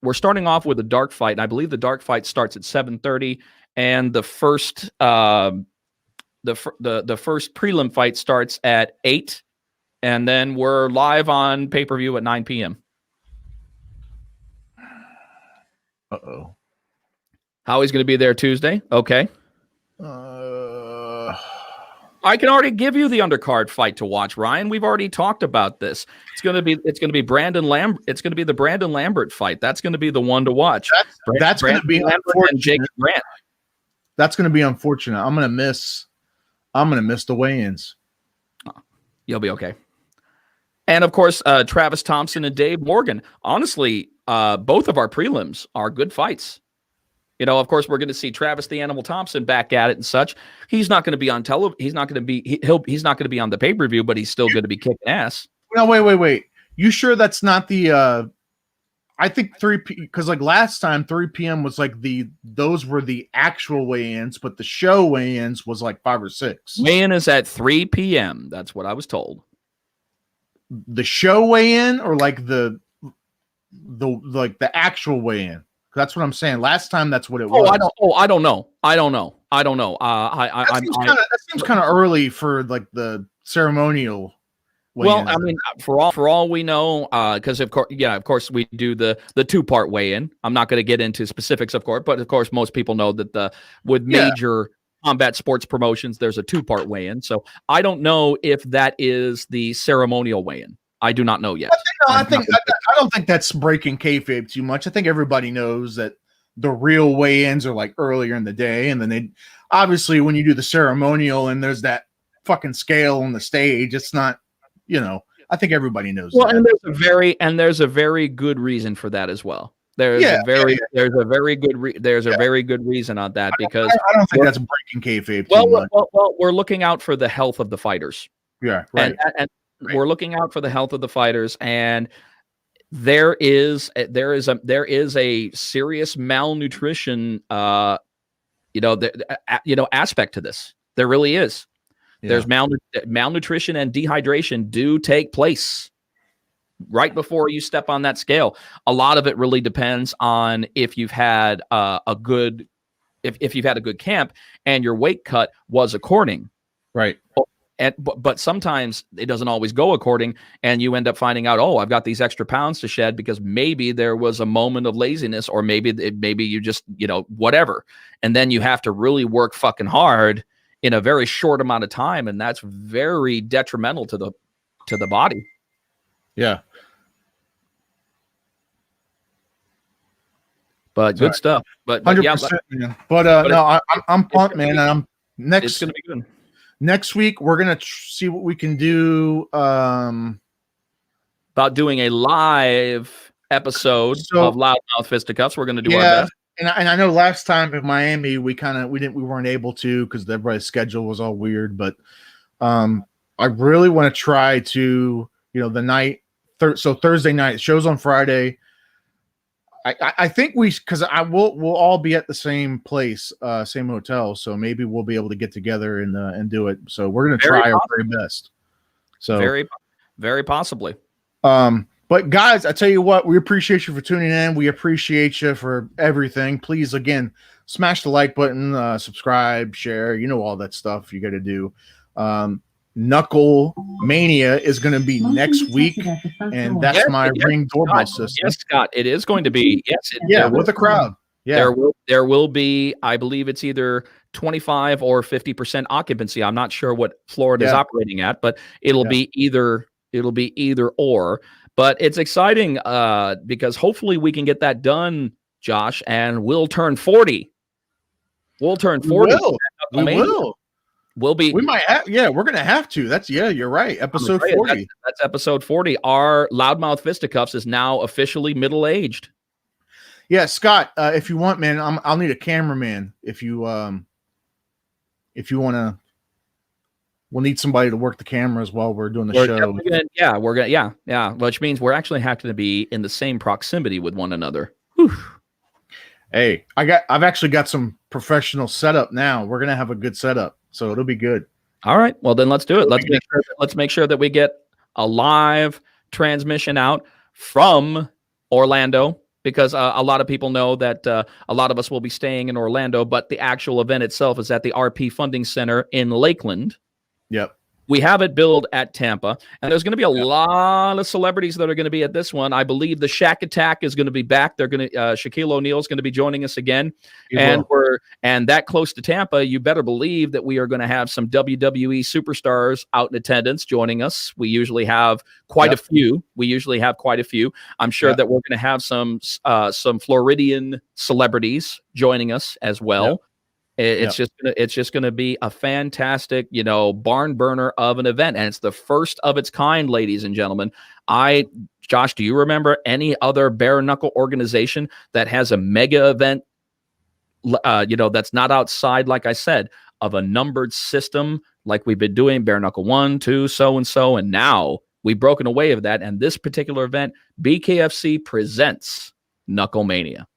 we're starting off with a dark fight. And I believe the dark fight starts at 7:30. And the first the first prelim fight starts at 8, and then we're live on pay-per-view at 9 p.m. Uh-oh. Howie's going to be there Tuesday. Okay. I can already give you the undercard fight to watch, Ryan. We've already talked about this. It's going to be Brandon Lambert. It's going to be the Brandon Lambert fight. That's going to be the one to watch. That's going to be unfortunate. And Jake Grant. That's going to be unfortunate. I'm going to miss the weigh-ins. You'll be okay. And of course, Travis Thompson and Dave Morgan. Honestly, both of our prelims are good fights. You know, of course, we're going to see Travis the Animal Thompson back at it and such. He's not going to be on television. He's not going to be. He's not going to be on the pay-per-view, but he's still going to be kicking ass. No, wait. You sure that's not the? I think 3 p.m. because like last time 3 p.m. was like those were the actual weigh-ins, but the show weigh-ins was like 5 or 6. Weigh-in is at 3 p.m. That's what I was told. The show weigh-in or like the actual weigh-in? That's what I'm saying. Last time that's what it was. I don't know. That seems kind of early for like the ceremonial Well, I mean, for all we know, because of course, we do the 2-part weigh-in. I'm not going to get into specifics, of course, but of course, most people know that with major combat sports promotions, there's a 2-part weigh-in. So I don't know if that is the ceremonial weigh-in. I do not know yet. I don't think that's breaking kayfabe too much. I think everybody knows that the real weigh-ins are like earlier in the day, and then they obviously when you do the ceremonial and there's that fucking scale on the stage, it's not. I think everybody knows. Well, that. And there's a very good reason for that as well. There's a very good reason on that because I don't think that's breaking kayfabe. Well, we're looking out for the health of the fighters. Yeah, right. And we're looking out for the health of the fighters, and there is a serious malnutrition, aspect to this. There really is. Yeah. There's malnutrition and dehydration do take place right before you step on that scale. A lot of it really depends on if you've had a good camp and your weight cut was according. Right. But sometimes it doesn't always go according, and you end up finding out, I've got these extra pounds to shed because maybe there was a moment of laziness, or maybe you just whatever, and then you have to really work fucking hard in a very short amount of time, and that's very detrimental to the body. Yeah. But good stuff. But 100%, man. But I'm pumped, man. And it's gonna be good. Next week we're gonna see what we can do. About doing a live episode of Loudmouth Fisticuffs. We're gonna do our best. And I know last time in Miami we weren't able to because everybody's schedule was all weird. But I really want to try to the night. So Thursday night shows on Friday. I think we'll all be at the same place, same hotel. So maybe we'll be able to get together and do it. So we're gonna try our very best. So very, very possibly. But guys, I tell you what, we appreciate you for tuning in. We appreciate you for everything. Please, again, smash the like button, subscribe, share, all that stuff you got to do. Knuckle Mania is going to be next week, and that's my Ring doorbell system. Yes, Scott, it is going to be. Yes, with a crowd. Yeah, there will be. I believe it's either 25 or 50% occupancy. I'm not sure what Florida is operating at, but it'll be either. It'll be either or. But it's exciting because hopefully we can get that done, Josh, and we'll turn 40. We'll turn 40. We will. We might have. Yeah, we're gonna have to. You're right. Episode 40. That's episode 40. Our Loudmouth Fisticuffs is now officially middle-aged. Yeah, Scott. If you want, man, I'll need a cameraman. If you want to. We'll need somebody to work the cameras while we're doing the show. Which means we're actually having to be in the same proximity with one another. Whew. Hey, I've actually got some professional setup now. We're gonna have a good setup, so it'll be good. All right, well then let's do it. Let's make sure that we get a live transmission out from Orlando, because a lot of people know that a lot of us will be staying in Orlando, but the actual event itself is at the RP Funding Center in Lakeland. Yep. We have it billed at Tampa, and there's going to be a lot of celebrities that are going to be at this one. I believe the Shack Attack is going to be back. They're going to Shaquille O'Neal is going to be joining us again, and that close to Tampa, you better believe that we are going to have some WWE superstars out in attendance joining us. We usually have quite a few. I'm sure that we're going to have some Floridian celebrities joining us as well. Yep. It's just going to be a fantastic, barn burner of an event, and it's the first of its kind, ladies and gentlemen. Josh, do you remember any other bare knuckle organization that has a mega event? That's not outside, like I said, of a numbered system like we've been doing bare knuckle 1, 2, so and so, and now we've broken away of that. And this particular event, BKFC presents Knuckle Mania.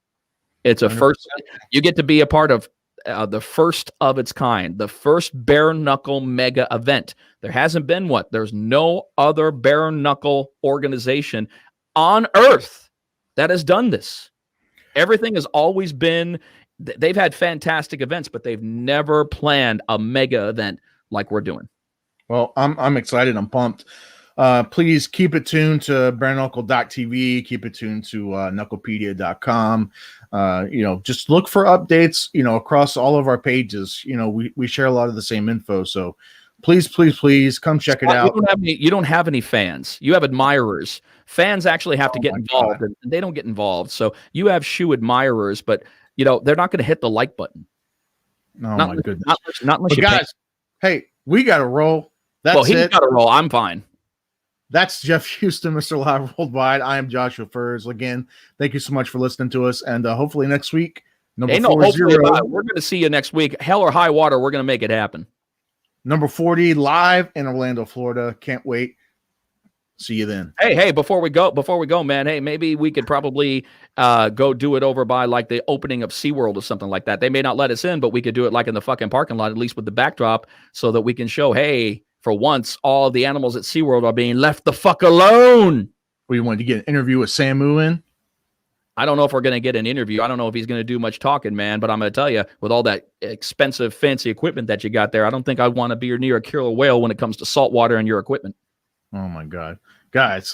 It's a 100%. First. You get to be a part of. The first of its kind, the first bare knuckle mega event. There hasn't been one. There's no other bare knuckle organization on earth that has done this. Everything has always been, they've had fantastic events, but they've never planned a mega event like we're doing. Well, I'm excited. I'm pumped. Please keep it tuned to barenuncle.tv. Keep it tuned to knucklepedia.com. Just look for updates, across all of our pages. We share a lot of the same info. So please come check it out. You don't have any fans. You have admirers. Fans actually have to get involved, and they don't get involved. So you have shoe admirers, but they're not going to hit the like button. Oh my goodness! Not unless you guys. Hey, we got to roll. He's got to roll. I'm fine. That's Jeff Houston, Mr. Live Worldwide. I am Joshua Furs. Again, thank you so much for listening to us, and hopefully next week, number 40. We're going to see you next week. Hell or high water, we're going to make it happen. Number 40 live in Orlando, Florida. Can't wait. See you then. Hey, before we go, man, hey, maybe we could probably go do it over by like the opening of SeaWorld or something like that. They may not let us in, but we could do it like in the fucking parking lot, at least with the backdrop, so that we can show, hey, for once, all the animals at SeaWorld are being left the fuck alone. We wanted to get an interview with Samu in. I don't know if we're going to get an interview. I don't know if he's going to do much talking, man, but I'm going to tell you, with all that expensive, fancy equipment that you got there, I don't think I'd want to be near a killer whale when it comes to salt water and your equipment. Oh, my God. Guys,